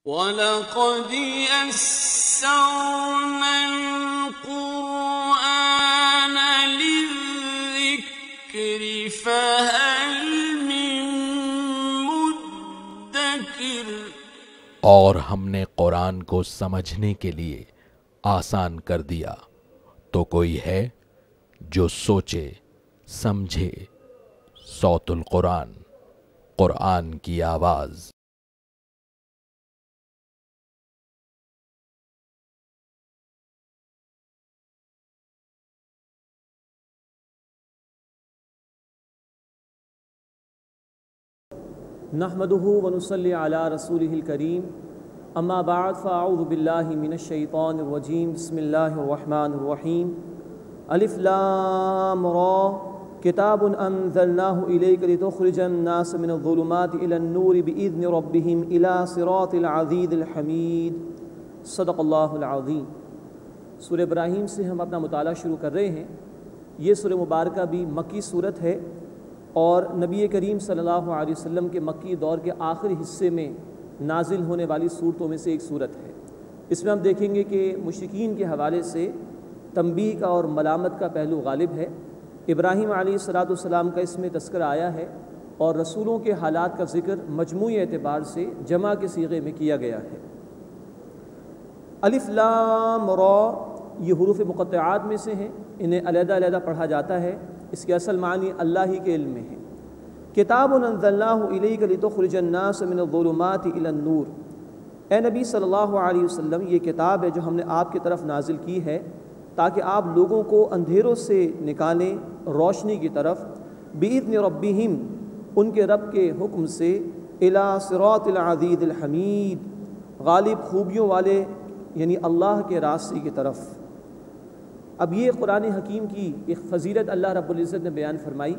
وَلَقَدْ يَسَّرْنَا الْقُرْآنَ لِلذِّكْرِ فَهَلْ مِن مُّدَّكِرٍ۔ اور ہم نے قرآن کو سمجھنے کے لیے آسان کر دیا، تو کوئی ہے جو سوچے سمجھے۔ صوت القرآن، قرآن کی آواز۔ نحمده ونصلي على رسوله الكريم اما بعد فاعوذ بالله من الشيطان الرجيم بسم الله الرحمن الرحيم الف لام را كتاب انزلناه اليك لتخرج الناس من الظلمات الى النور باذن ربهم الى صراط العزيز الحميد صدق اللہ العظیم۔ سورہ ابراہیم سے ہم اپنا مطالعہ شروع کر رہے ہیں۔ یہ سورہ مبارکہ بھی مکی صورت ہے اور نبی کریم صلی اللہ علیہ وسلم کے مکی دور کے آخری حصے میں نازل ہونے والی صورتوں میں سے ایک صورت ہے۔ اس میں ہم دیکھیں گے کہ مشرکین کے حوالے سے تنبیہ کا اور ملامت کا پہلو غالب ہے۔ ابراہیم علیہ السلام کا اس میں تذکرہ آیا ہے اور رسولوں کے حالات کا ذکر مجموعی اعتبار سے جمع کے صیغے میں کیا گیا ہے۔ الف لام را یہ حروف مقطعات میں سے ہیں، انہیں علیحدہ علیحدہ پڑھا جاتا ہے۔ اس کے اصل معنی اللہ ہی کے علم میں ہے۔ کتاب انزلناہ الیک لتخرج الناس من الظلمات الی النور، اے نبی صلی اللہ علیہ وسلم یہ کتاب ہے جو ہم نے آپ کی طرف نازل کی ہے تاکہ آپ لوگوں کو اندھیروں سے نکالیں روشنی کی طرف، باذن ربہم ان کے رب کے حکم سے، الی صراط العزیز الحمید غالب خوبیوں والے یعنی اللہ کے راستے کی طرف۔ اب یہ قرآن حکیم کی ایک فضیلت اللہ رب العزت نے بیان فرمائی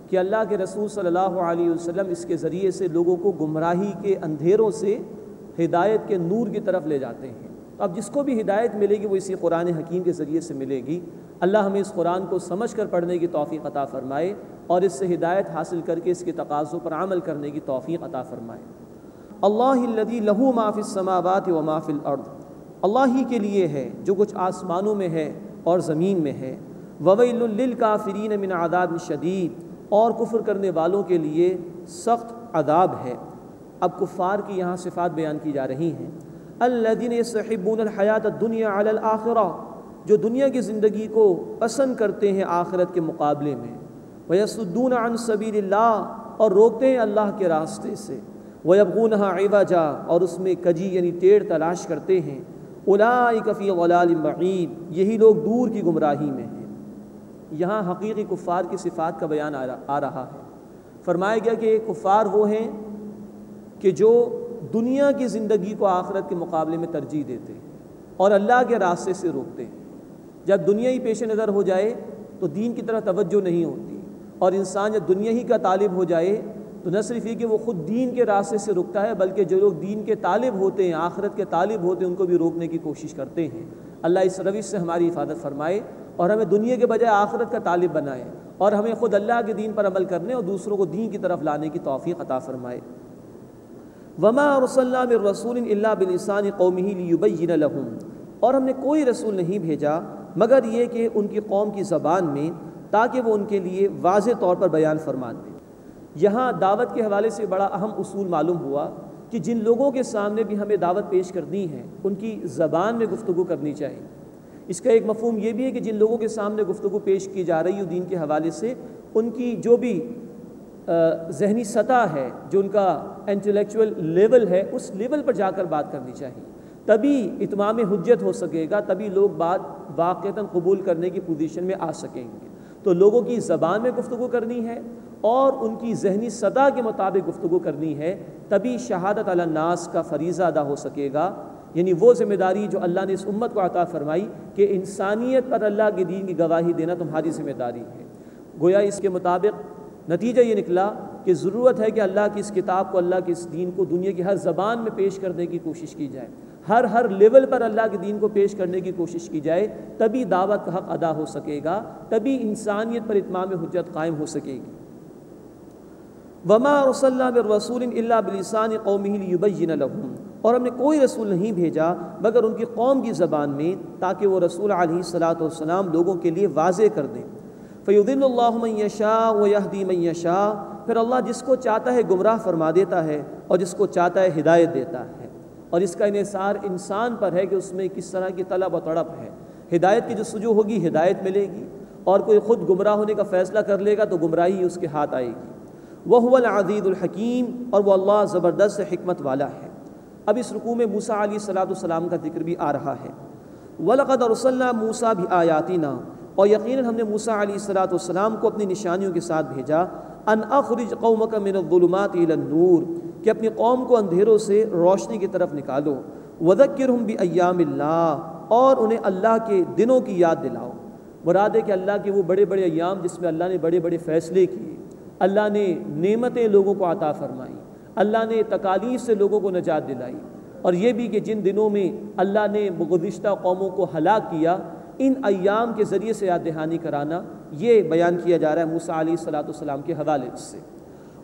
کہ اللہ کے رسول صلی اللہ علیہ وسلم اس کے ذریعے سے لوگوں کو گمراہی کے اندھیروں سے ہدایت کے نور کی طرف لے جاتے ہیں۔ اب جس کو بھی ہدایت ملے گی وہ اسی قرآن حکیم کے ذریعے سے ملے گی۔ اللہ ہمیں اس قرآن کو سمجھ کر پڑھنے کی توفیق عطا فرمائے اور اس سے ہدایت حاصل کر کے اس کے تقاضوں پر عمل کرنے کی توفیق عطا فرمائے۔ اللہ الذی لہ ما فی السماوات و ما فی الارض، اللہ ہی کے لیے ہے جو کچھ آسمانوں میں ہے اور زمین میں ہے۔ وویل للکافرین من عذاب شدید، اور کفر کرنے والوں کے لیے سخت عذاب ہے۔ اب کفار کی یہاں صفات بیان کی جا رہی ہیں۔ الذین یستحبون الحیاۃ الدنیا علی الآخرہ، جو دنیا کی زندگی کو پسند کرتے ہیں آخرت کے مقابلے میں۔ ویصدون عن سبیل اللہ، اور روکتے ہیں اللہ کے راستے سے۔ ویبغونہا عوجا، اور اس میں کجی یعنی ٹیڑھ تلاش کرتے ہیں۔ اولئک فی ضلال بعید، یہی لوگ دور کی گمراہی میں ہیں۔ یہاں حقیقی کفار کی صفات کا بیان آ رہا ہے۔ فرمایا گیا کہ کفار وہ ہیں کہ جو دنیا کی زندگی کو آخرت کے مقابلے میں ترجیح دیتے ہیں اور اللہ کے راستے سے روکتے ہیں۔ جب دنیا ہی پیش نظر ہو جائے تو دین کی طرف توجہ نہیں ہوتی، اور انسان جب دنیا ہی کا طالب ہو جائے تو نہ صرف یہ کہ وہ خود دین کے راستے سے رکتا ہے بلکہ جو لوگ دین کے طالب ہوتے ہیں، آخرت کے طالب ہوتے ہیں، ان کو بھی روکنے کی کوشش کرتے ہیں۔ اللہ اس روش سے ہماری حفاظت فرمائے اور ہمیں دنیا کے بجائے آخرت کا طالب بنائے، اور ہمیں خود اللہ کے دین پر عمل کرنے اور دوسروں کو دین کی طرف لانے کی توفیق عطا فرمائے۔ وما ارسلنا من رسول الا بلسان قومه ليبين لهم، اور ہم نے کوئی رسول نہیں بھیجا مگر یہ کہ ان کی قوم کی زبان میں، تاکہ وہ ان کے لیے واضح طور پر بیان فرما دیں۔ یہاں دعوت کے حوالے سے بڑا اہم اصول معلوم ہوا کہ جن لوگوں کے سامنے بھی ہمیں دعوت پیش کرنی ہے ان کی زبان میں گفتگو کرنی چاہیے۔ اس کا ایک مفہوم یہ بھی ہے کہ جن لوگوں کے سامنے گفتگو پیش کی جا رہی ہے دین کے حوالے سے، ان کی جو بھی ذہنی سطح ہے، جو ان کا انٹلیکچول لیول ہے، اس لیول پر جا کر بات کرنی چاہیے، تبھی اتمام حجت ہو سکے گا، تبھی لوگ بات واقعتاً قبول کرنے کی پوزیشن میں آ سکیں گے۔ تو لوگوں کی زبان میں گفتگو کرنی ہے اور ان کی ذہنی سطح کے مطابق گفتگو کرنی ہے، تبھی شہادت علی الناس کا فریضہ ادا ہو سکے گا، یعنی وہ ذمہ داری جو اللہ نے اس امت کو عطا فرمائی کہ انسانیت پر اللہ کے دین کی گواہی دینا تمہاری ذمہ داری ہے۔ گویا اس کے مطابق نتیجہ یہ نکلا کہ ضرورت ہے کہ اللہ کی اس کتاب کو، اللہ کے اس دین کو دنیا کی ہر زبان میں پیش کرنے کی کوشش کی جائے، ہر لیول پر اللہ کے دین کو پیش کرنے کی کوشش کی جائے، تبھی دعوت کا حق ادا ہو سکے گا، تبھی انسانیت پر اتمام حجت قائم ہو سکے گی۔ وما ارسلنا من رسول الا بلسان قومه ليبين لهم، اور ہم نے کوئی رسول نہیں بھیجا مگر ان کی قوم کی زبان میں تاکہ وہ رسول علیہ الصلاۃ والسلام لوگوں کے لیے واضح کر دیں۔ فَيُضِلُّ اللَّهُ مَن يَشَاءُ وَيَهْدِي مَن يَشَاءُ، پھر اللہ جس کو چاہتا ہے گمراہ فرما دیتا ہے اور جس کو چاہتا ہے ہدایت دیتا ہے۔ اور اس کا انحصار انسان پر ہے کہ اس میں کس طرح کی طلب و تڑپ ہے۔ ہدایت کی جو سجو ہوگی ہدایت ملے گی، اور کوئی خود گمراہ ہونے کا فیصلہ کر لے گا تو گمراہی اس کے ہاتھ آئے گی۔ وَهُوَ الْعَزِيزُ الْحَكِيمُ، اور وہ اللہ زبردست حکمت والا ہے۔ اب اس رکوع میں موسیٰ علیہ السلام کا ذکر بھی آ رہا ہے۔ وَلَقَدْ أَرْسَلْنَا مُوسَىٰ بِآيَاتِنَا، اور یقیناً ہم نے موسیٰ علیہ السلام کو اپنی نشانیوں کے ساتھ بھیجا۔ أَنْ أَخْرِجْ قَوْمَكَ مِنَ الظُّلُمَاتِ إِلَى النُّورِ، کہ اپنی قوم کو اندھیروں سے روشنی کی طرف نکالو۔ وَذَكِّرْهُمْ بِأَيَّامِ اللَّهِ، اور انہیں اللہ کے دنوں کی یاد دلاؤ۔ مراد ہے کہ اللہ کے وہ بڑے بڑے ایام جس میں اللہ نے بڑے بڑے فیصلے کیے، اللہ نے نعمتیں لوگوں کو عطا فرمائی، اللہ نے تکالیف سے لوگوں کو نجات دلائی، اور یہ بھی کہ جن دنوں میں اللہ نے گزشتہ قوموں کو ہلاک کیا، ان ایام کے ذریعے سے یاد دہانی کرانا، یہ بیان کیا جا رہا ہے موسیٰ علیہ السلام کے حوالے سے۔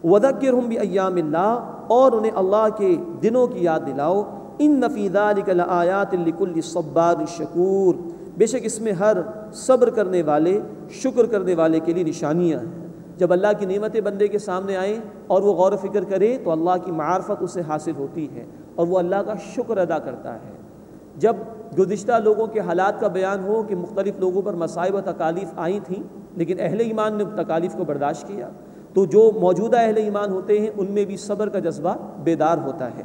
وَذَكِّرْهُمْ بِأَيَّامِ اللَّهِ، اور انہیں اللہ کے دنوں کی یاد دلاؤ۔ إِنَّ فِي ذَلِكَ لَآيَاتٍ لِكُلِّ صَبَّارٍ شَكُورٍ، بے شک اس میں ہر صبر کرنے والے، شکر کرنے والے کے لیے نشانیاں ہیں۔ جب اللہ کی نعمتیں بندے کے سامنے آئیں اور وہ غور و فکر کرے تو اللہ کی معرفت اسے حاصل ہوتی ہے اور وہ اللہ کا شکر ادا کرتا ہے۔ جب گزشتہ لوگوں کے حالات کا بیان ہو کہ مختلف لوگوں پر مصائب و تکالیف آئی تھیں لیکن اہل ایمان نے تکالیف کو برداشت کیا، تو جو موجودہ اہل ایمان ہوتے ہیں ان میں بھی صبر کا جذبہ بیدار ہوتا ہے۔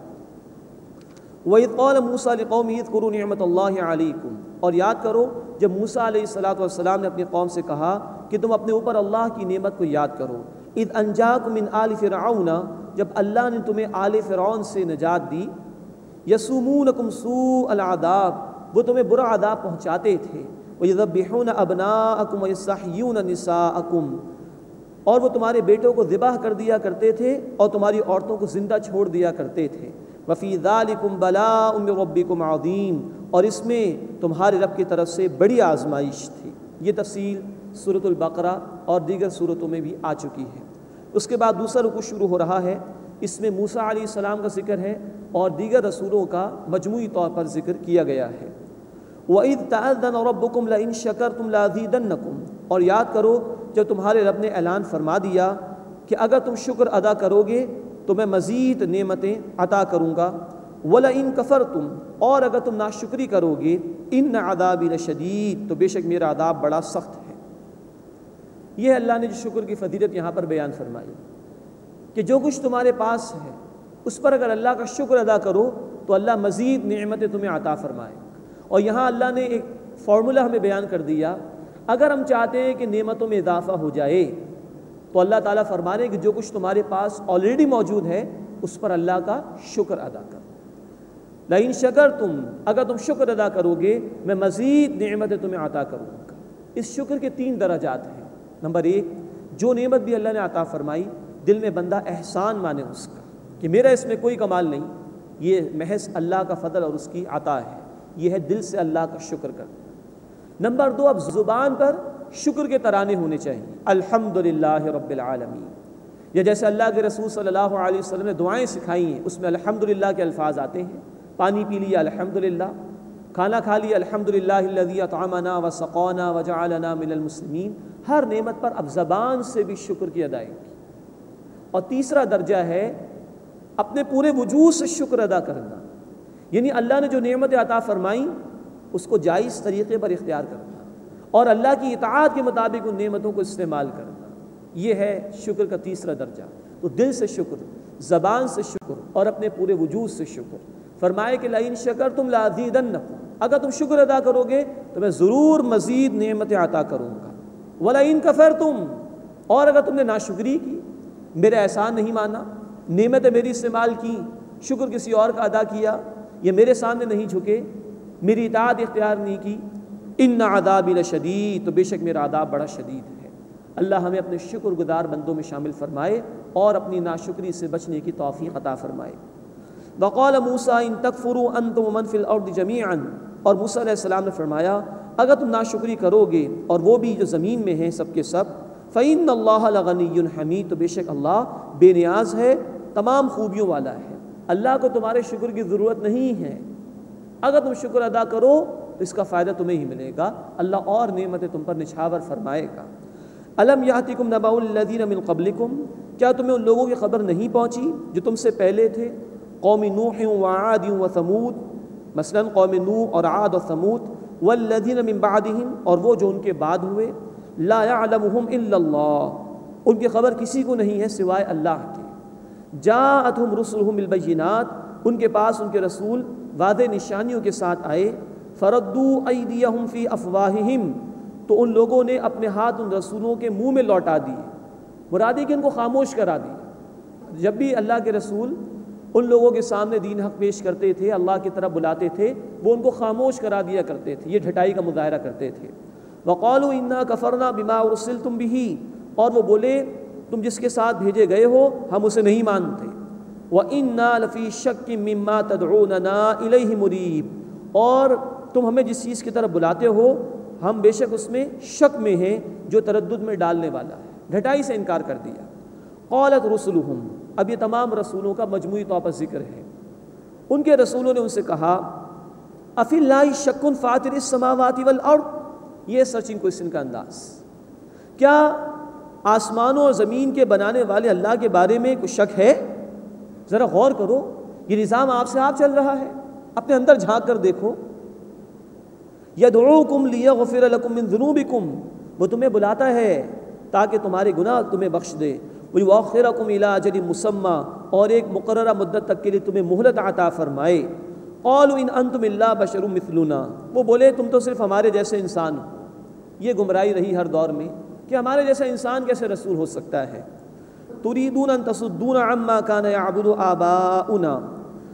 وَإِذْ قَالَ مُوسَىٰ لِقَوْمِهِ اذْكُرُوا نِعْمَةَ اللَّهِ عَلَيْكُمْ، اور یاد کرو جب موسیٰ علیہ السلام نے اپنی قوم سے کہا کہ تم اپنے اوپر اللہ کی نعمت کو یاد کرو۔ اذ انجاکم من آل فرعون، جب اللہ نے تمہیں آل فرعون سے نجات دی۔ یسومونکم سوء العذاب، وہ تمہیں برا عذاب پہنچاتے تھے۔ ویذبحون ابناءکم ویستحیون نساءکم، اور وہ تمہارے بیٹوں کو ذبح کر دیا کرتے تھے اور تمہاری عورتوں کو زندہ چھوڑ دیا کرتے تھے۔ وفی ذالکم بلاء من ربکم عظیم، اور اس میں تمہارے رب کی طرف سے بڑی آزمائش تھی۔ یہ تفصیل سورۃ البقرہ اور دیگر سورتوں میں بھی آ چکی ہے۔ اس کے بعد دوسرا رکوع شروع ہو رہا ہے، اس میں موسیٰ علیہ السلام کا ذکر ہے اور دیگر رسولوں کا مجموعی طور پر ذکر کیا گیا ہے۔ وَإِذْ تَأَذَّنَ رَبُّكُمْ لَئِن شَكَرْتُمْ لَأَزِيدَنَّكُمْ، اور یاد کرو جب تمہارے رب نے اعلان فرما دیا کہ اگر تم شکر ادا کرو گے تو میں مزید نعمتیں عطا کروں گا۔ وَلَئِن كَفَرْتُمْ، اور اگر تم ناشکری کرو گے، إِنَّ عَذَابِي لَشَدِيدٌ، تو بے شک میرا عذاب بڑا سخت ہے۔ یہ اللہ نے جو شکر کی فضیلت یہاں پر بیان فرمائی کہ جو کچھ تمہارے پاس ہے اس پر اگر اللہ کا شکر ادا کرو تو اللہ مزید نعمتیں تمہیں عطا فرمائے۔ اور یہاں اللہ نے ایک فارمولہ ہمیں بیان کر دیا، اگر ہم چاہتے ہیں کہ نعمتوں میں اضافہ ہو جائے تو اللہ تعالیٰ فرما رہے ہیں کہ جو کچھ تمہارے پاس آلریڈی موجود ہے اس پر اللہ کا شکر ادا کرو۔ لئن شکرتم، اگر تم شکر ادا کرو گے میں مزید نعمتیں تمہیں عطا کروں گا۔ اس شکر کے 3 درجات ہیں۔ نمبر 1، جو نعمت بھی اللہ نے عطا فرمائی دل میں بندہ احسان مانے اس کا کہ میرا اس میں کوئی کمال نہیں، یہ محض اللہ کا فضل اور اس کی عطا ہے، یہ ہے دل سے اللہ کا شکر کرنا۔ نمبر 2، اب زبان پر شکر کے ترانے ہونے چاہیے، الحمدللہ رب العالمین، یا جیسے اللہ کے رسول صلی اللہ علیہ وسلم نے دعائیں سکھائی ہیں اس میں الحمدللہ کے الفاظ آتے ہیں۔ پانی پی لیا الحمدللہ، کھانا کھا لیا الحمدللہ الذی اطعمنا وسقانا وجعلنا من المسلمین، ہر نعمت پر اب زبان سے بھی شکر کی ادائیگی۔ اور تیسرا درجہ ہے اپنے پورے وجود سے شکر ادا کرنا، یعنی اللہ نے جو نعمتیں عطا فرمائیں اس کو جائز طریقے پر اختیار کرنا اور اللہ کی اطاعت کے مطابق ان نعمتوں کو استعمال کرنا، یہ ہے شکر کا تیسرا درجہ۔ تو دل سے شکر، زبان سے شکر اور اپنے پورے وجود سے شکر۔ فرمائے کہ لئن شکرتم لازیدنکم، اگر تم شکر ادا کرو گے تو میں ضرور مزید نعمتیں عطا کروں گا۔ ولئن کفرتم، اور اگر تم نے ناشکری کی، میرا احسان نہیں مانا، نعمتیں میری استعمال کی، شکر کسی اور کا ادا کیا، یا میرے سامنے نہیں جھکے، میری اطاعت اختیار نہیں کی، ان عذابی لشدید، تو بے شک میرا عذاب بڑا شدید ہے۔ اللہ ہمیں اپنے شکر گزار بندوں میں شامل فرمائے اور اپنی ناشکری سے بچنے کی توفیق عطا فرمائے۔ وقال موسیٰ ان تکفروا انتم ومن فی الارض جمیعا، اور موسیٰ علیہ السلام نے فرمایا اگر تم ناشکری کرو گے اور وہ بھی جو زمین میں ہیں سب کے سب، فإن اللہ لغنی حمید، تو بے شک اللہ بے نیاز ہے، تمام خوبیوں والا ہے۔ اللہ کو تمہارے شکر کی ضرورت نہیں ہے، اگر تم شکر ادا کرو تو اس کا فائدہ تمہیں ہی ملے گا، اللہ اور نعمتیں تم پر نچھاور فرمائے گا۔ الم یاتکم نبأ الذین من قبلکم، کیا تمہیں ان لوگوں کی خبر نہیں پہنچی جو تم سے پہلے تھے، قوم نوح وعاد وثمود، مثلا قوم نوح اور عاد و ثمود، والذین من بعدہم، اور وہ جو ان کے بعد ہوئے، لا یعلمہم الا اللہ، ان کی خبر کسی کو نہیں ہے سوائے اللہ کے، جاءتہم رسلہم بالبینات، ان کے پاس ان کے رسول واضح نشانیوں کے ساتھ آئے، فردوا ایدیہم فی افواہہم، تو ان لوگوں نے اپنے ہاتھ ان رسولوں کے منہ میں لوٹا دیے، مراد ہے کہ ان کو خاموش کرا دیے۔ جب بھی اللہ کے رسول ان لوگوں کے سامنے دین حق پیش کرتے تھے، اللہ کی طرف بلاتے تھے، وہ ان کو خاموش کرا دیا کرتے تھے، یہ ڈھٹائی کا مظاہرہ کرتے تھے۔ وقالوا انا کفرنا بما ارسلتم به، اور وہ بولے تم جس کے ساتھ بھیجے گئے ہو ہم اسے نہیں مانتے، وَإِنَّا لَفِي شَكٍّ مِّمَّا تَدْعُونَنَا إِلَيْهِ مُرِيبٍ، اور تم ہمیں جس چیز کی طرف بلاتے ہو ہم بے شک اس میں شک میں ہیں جو تردد میں ڈالنے والا ہے، ڈھٹائی سے انکار کر دیا۔ قالت رسلہم، اب یہ تمام رسولوں کا مجموعی طور پر ذکر ہے، ان کے رسولوں نے ان سے کہا افی اللہ شک فاطر السماوات والارض، یہ سرچنگ کوئسچن کا انداز، کیا آسمانوں اور زمین کے بنانے والے اللہ کے بارے میں کوئی شک ہے؟ ذرا غور کرو، یہ نظام آپ سے آپ چل رہا ہے، اپنے اندر جھانک کر دیکھو۔ یدعوکم لیغفر لکم من ذنوبکم، وہ تمہیں بلاتا ہے تاکہ تمہارے گناہ تمہیں بخش دے، ویؤخرکم الی اجل مسمی، اور ایک مقررہ مدت تک کے لیے تمہیں مہلت عطا فرمائے۔ قالوا ان انتم الا بشر مثلنا، وہ بولے تم تو صرف ہمارے جیسے انسان ہو۔ یہ گمراہی رہی ہر دور میں کہ ہمارے جیسا انسان کیسے رسول ہو سکتا ہے۔ تريدون ان تصدون عما كان يعبد آباؤنا،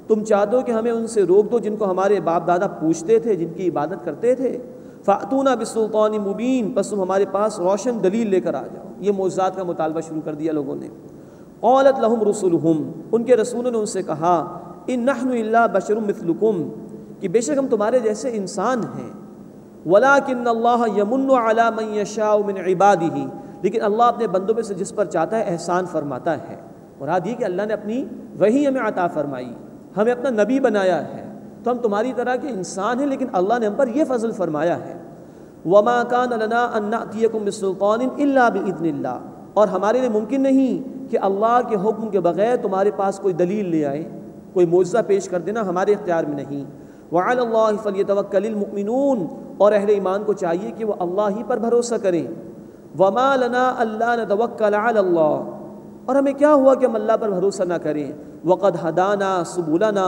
تم چاہتے ہو کہ ہمیں ان سے روک دو جن کو ہمارے باپ دادا پوجتے تھے، جن کی عبادت کرتے تھے۔ فأتونا بسلطان مبین، پس تم ہمارے پاس روشن دلیل لے کر آ جاؤ۔ یہ معجزات کا مطالبہ شروع کر دیا لوگوں نے۔ قالت لهم رسلهم، ان کے رسولوں نے ان سے کہا ان نحن الا بشر مثلکم، کہ بے شک ہم تمہارے جیسے انسان ہیں، ولکن اللہ یمن علی من یشاء من عبادہ، لیکن اللہ اپنے بندوں میں سے جس پر چاہتا ہے احسان فرماتا ہے۔ مراد یہ کہ اللہ نے اپنی وحی ہمیں عطا فرمائی، ہمیں اپنا نبی بنایا ہے، تو ہم تمہاری طرح کے انسان ہیں، لیکن اللہ نے ہم پر یہ فضل فرمایا ہے۔ وما كان لنا ان نأتيكم بسلطان الا باذن اللہ، اور ہمارے لیے ممکن نہیں کہ اللہ کے حکم کے بغیر تمہارے پاس کوئی دلیل لے آئے، کوئی معجزہ پیش کر دینا ہمارے اختیار میں نہیں۔ وعلى الله فليتوكل المؤمنون، اور اہل ایمان کو چاہیے کہ وہ اللہ ہی پر بھروسہ کریں۔ وما لنا الا نتوکل علی اللہ، اور ہمیں کیا ہوا کہ ہم اللہ پر بھروسہ نہ کریں۔ وقد ہدانا سبلنا،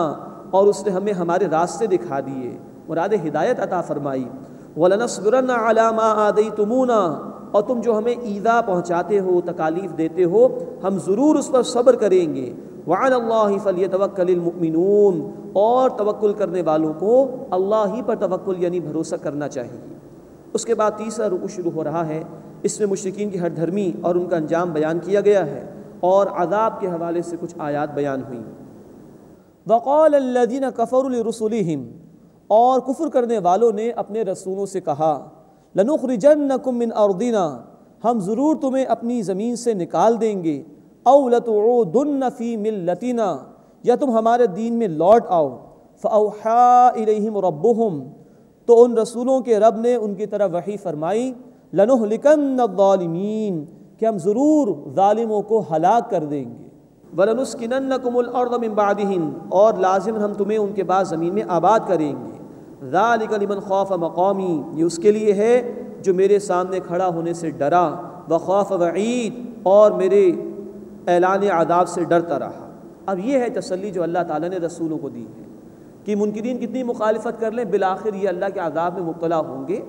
اور اس نے ہمیں ہمارے راستے دکھا دیے، مراد ہدایت عطا فرمائی۔ وَلَنَصْبِرَنَّ عَلَىٰ مَا آذَيْتُمُونَا، اور تم جو ہمیں ایذا پہنچاتے ہو، تکالیف دیتے ہو، ہم ضرور اس پر صبر کریں گے۔ وَعَلَى اللَّهِ فَلْيَتَوَكَّلِ الْمُؤْمِنُونَ، اور توکل کرنے والوں کو اللہ ہی پر توکل یعنی بھروسہ کرنا چاہیے۔ اس کے بعد تیسرا رکوع شروع ہو رہا ہے، اس میں مشرکین کی ہر دھرمی اور ان کا انجام بیان کیا گیا ہے، اور عذاب کے حوالے سے کچھ آیات بیان ہوئیں۔ وَقَالَ الَّذِينَ كَفَرُوا لِرُسُلِهِمْ، اور کفر کرنے والوں نے اپنے رسولوں سے کہا لَنُخْرِجَنَّكُم مِّنْ أَرْضِنَا، ہم ضرور تمہیں اپنی زمین سے نکال دیں گے، أَوْ لَتُعُودُنَّ فِي مِلَّتِنَا، یا تم ہمارے دین میں لوٹ آؤ۔ فَأَوْحَىٰ إِلَيْهِمْ رَبُّهُمْ، تو ان رسولوں کے رب نے ان کی طرف وحی فرمائی، لَنُهْلِكَنَّ الظَّالِمِينَ، کہ ہم ضرور ظالموں کو ہلاک کر دیں گے۔ وَلَنُسْكِنَنَّكُمُ الْأَرْضَ مِن بَعْدِهِمْ، اور لازم ہم تمہیں ان کے بعد زمین میں آباد کریں گے۔ ذَلِكَ لِمَنْ خَافَ مَقَامِي، یہ اس کے لیے ہے جو میرے سامنے کھڑا ہونے سے ڈرا، وَخَافَ وَعِيدِ، اور میرے اعلان عذاب سے ڈرتا رہا۔ اب یہ ہے تسلی جو اللہ تعالیٰ نے رسولوں کو دی ہے کہ منکرین کتنی مخالفت کر لیں، بالآخر یہ اللہ کے عذاب میں مبتلا ہوں گے،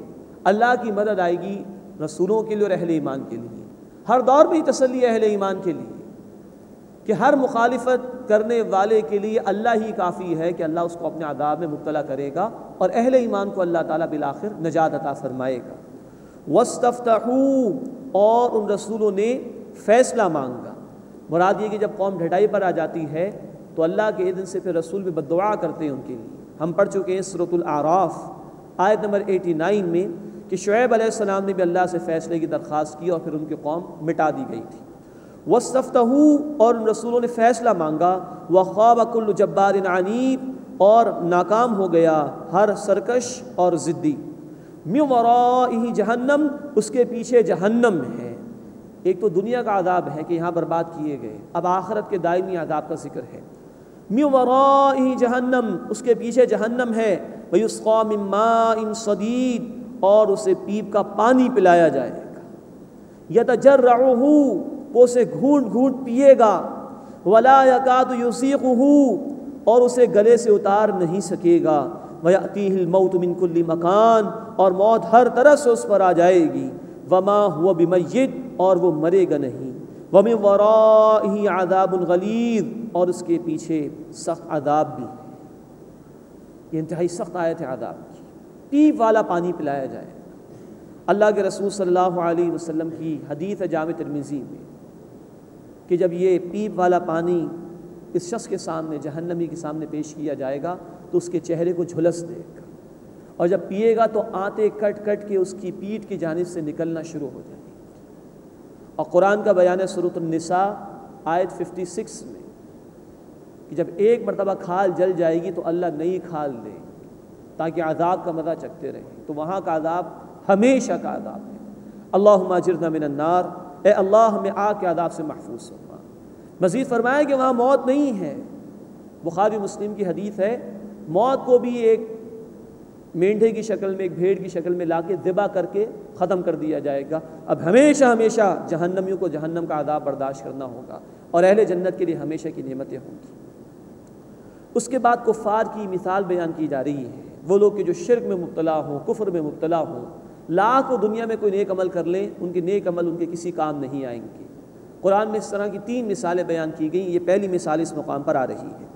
اللہ کی مدد آئے گی رسولوں کے لیے اور اہل ایمان کے لیے۔ ہر دور میں یہ تسلی اہل ایمان کے لیے کہ ہر مخالفت کرنے والے کے لیے اللہ ہی کافی ہے کہ اللہ اس کو اپنے عذاب میں مبتلا کرے گا، اور اہل ایمان کو اللہ تعالیٰ بالآخر نجات عطا فرمائے گا۔ وَاسْتَفْتَحُوا، اور ان رسولوں نے فیصلہ مانگا۔ مراد یہ کہ جب قوم ڈھٹائی پر آ جاتی ہے تو اللہ کے اذن سے پھر رسول بھی بددعا کرتے ہیں ان کے لیے۔ ہم پڑھ چکے ہیں سورۃ الاعراف آیت نمبر 89 میں کہ شعیب علیہ السلام نے بھی اللہ سے فیصلے کی درخواست کی اور پھر ان کی قوم مٹا دی گئی تھی۔ وَاسْتَفْتَحُوا اور ان رسولوں نے فیصلہ مانگا، وَخَابَ كُلُّ جَبَّارٍ عَنِیدٍ اور ناکام ہو گیا ہر سرکش اور ضدی، مِن وَرَائِهِ جہنم اس کے پیچھے جہنم ہے۔ ایک تو دنیا کا عذاب ہے کہ یہاں برباد کیے گئے، اب آخرت کے دائمی عذاب کا ذکر ہے۔ مِن وَرَائِهِ جہنم اس کے پیچھے جہنم ہے، وَيُسْقَىٰ مِن مَّاءٍ صَدِيدٍ اور اسے پیپ کا پانی پلایا جائے گا، يَتَجَرَّعُهُ وہ اسے گھونٹ گھونٹ پیے گا، وَلَا يَكَادُ يُسِيغُهُ اور اسے گلے سے اتار نہیں سکے گا، وَيَأْتِيهِ الْمَوْتُ مِن كُلِّ مَكَانٍ اور موت ہر طرف سے اس پر آ جائے گی، وَمَا هُوَ بِمَيِّتٍ اور وہ مرے گا نہیں، وَمِن وَرَائِهِ عَذَابٌ غَلِيظٌ اور اس کے پیچھے سخت عذاب بھی ہے۔ یہ انتہائی سخت آیت ہے عذاب کی، پیپ والا پانی پلایا جائے۔ اللہ کے رسول صلی اللہ علیہ وسلم کی حدیث ہے جامع ترمذی میں کہ جب یہ پیپ والا پانی اس شخص کے سامنے، جہنمی کے سامنے پیش کیا جائے گا تو اس کے چہرے کو جھلس دے گا، اور جب پیے گا تو آنتیں کٹ کٹ کے اس کی پیٹھ کی جانب سے نکلنا شروع ہو جائیں گی۔ اور قرآن کا بیان ہے سورۃ النساء آیت 56 میں کہ جب ایک مرتبہ کھال جل جائے گی تو اللہ نئی کھال دے گی تاکہ عذاب کا مزہ چکھتے رہیں، تو وہاں کا عذاب ہمیشہ کا عذاب ہے۔ اللہم اجرنا من النار، اے اللہ ہمیں آگ کے عذاب سے محفوظ فرما۔ مزید فرمایا کہ وہاں موت نہیں ہے، بخاری مسلم کی حدیث ہے، موت کو بھی ایک مینڈھے کی شکل میں، ایک بھیڑ کی شکل میں لا کے ذبح کر کے ختم کر دیا جائے گا۔ اب ہمیشہ ہمیشہ جہنمیوں کو جہنم کا عذاب برداشت کرنا ہوگا، اور اہل جنت کے لیے ہمیشہ کی نعمتیں ہوں گی۔ اس کے بعد کفار کی مثال بیان کی جا رہی ہے، وہ لوگ کہ جو شرک میں مبتلا ہوں، کفر میں مبتلا ہوں، لاکھ وہ دنیا میں کوئی نیک عمل کر لیں، ان کے نیک عمل ان کے کسی کام نہیں آئیں گے۔ قرآن میں اس طرح کی 3 مثالیں بیان کی گئیں، یہ پہلی مثال اس مقام پر آ رہی ہے۔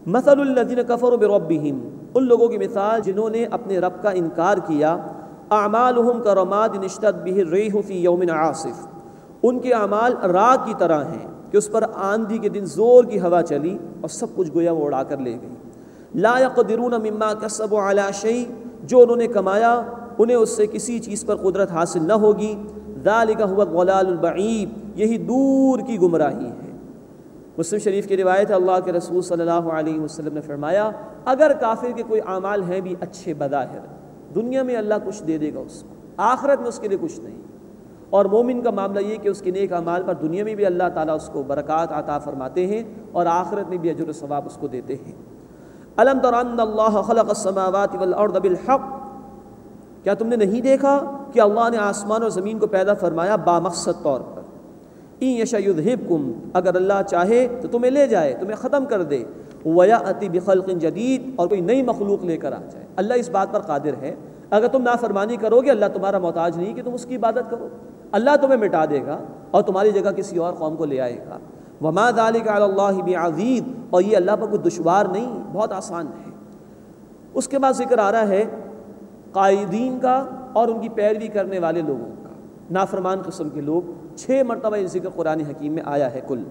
مثل الذین کفروا بربہم، ان لوگوں کی مثال جنہوں نے اپنے رب کا انکار کیا، اعمالہم کرماد اشتدت بہ الریح فی یوم عاصف، ان کے اعمال راگ کی طرح ہیں کہ اس پر آندھی کے دن زور کی ہوا چلی اور سب کچھ گویا وہ اڑا کر لے گئی۔ لا یقدرون مما کسبوا علی شیء، جو انہوں نے کمایا انہیں اس سے کسی چیز پر قدرت حاصل نہ ہوگی۔ ذالک هو الضلال البعید، یہی دور کی گمراہی ہے۔ مسلم شریف کی روایت ہے، اللہ کے رسول صلی اللہ علیہ وسلم نے فرمایا اگر کافر کے کوئی اعمال ہیں بھی اچھے بظاہر، دنیا میں اللہ کچھ دے دے گا اس کو، آخرت میں اس کے لیے کچھ نہیں، اور مومن کا معاملہ یہ کہ اس کے نیک اعمال پر دنیا میں بھی اللہ تعالیٰ اس کو برکات عطا فرماتے ہیں اور آخرت میں بھی اجر و ثواب اس کو دیتے ہیں۔ الم تر ان اللہ خلق السماوات والارض بالحق، کیا تم نے نہیں دیکھا کہ اللہ نے آسمان اور زمین کو پیدا فرمایا بامقصد طور پر؟ ان یشاء یذہبکم، اگر اللہ چاہے تو تمہیں لے جائے، تمہیں ختم کر دے، ویأتی بخلق جدید، اور کوئی نئی مخلوق لے کر آ جائے۔ اللہ اس بات پر قادر ہے، اگر تم نافرمانی کرو گے اللہ تمہارا محتاج نہیں کہ تم اس کی عبادت کرو، اللہ تمہیں مٹا دے گا اور تمہاری جگہ کسی اور قوم کو لے آئے گا۔ وما ذلک علی اللہ بعزیز، اور یہ اللہ پر کوئی دشوار نہیں، بہت آسان ہے۔ اس کے بعد ذکر آ رہا ہے قائدین کا اور ان کی پیروی کرنے والے لوگوں کا، نافرمان قسم کے لوگ۔ 6 مرتبہ یہ ذکر قرآن حکیم میں آیا ہے کل۔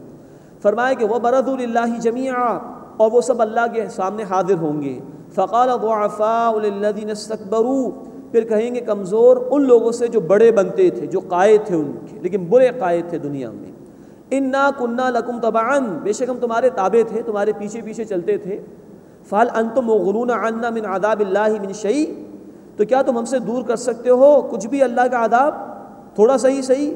فرمایا کہ وَبَرَزُوا لِلَّهِ جَمِيعًا، اور وہ سب اللہ کے سامنے حاضر ہوں گے۔ فَقَالَ الضُّعَفَاءُ لِلَّذِينَ اسْتَكْبَرُوا، پھر کہیں گے کمزور ان لوگوں سے جو بڑے بنتے تھے، جو قائد تھے ان کے لیکن برے قائد تھے دنیا میں، اِنَّا كُنَّا لَكُمْ تَبَعًا، بے شک ہم تمہارے تابع تھے، تمہارے پیچھے پیچھے چلتے تھے۔ فَهَلْ أَنْتُمْ مُغْنُونَ عَنَّا مِنْ عَذَابِ اللَّهِ مِنْ شَيْءٍ، تو کیا تم ہم سے دور کر سکتے ہو کچھ بھی اللہ کا عذاب، تھوڑا سا ہی صحیح؟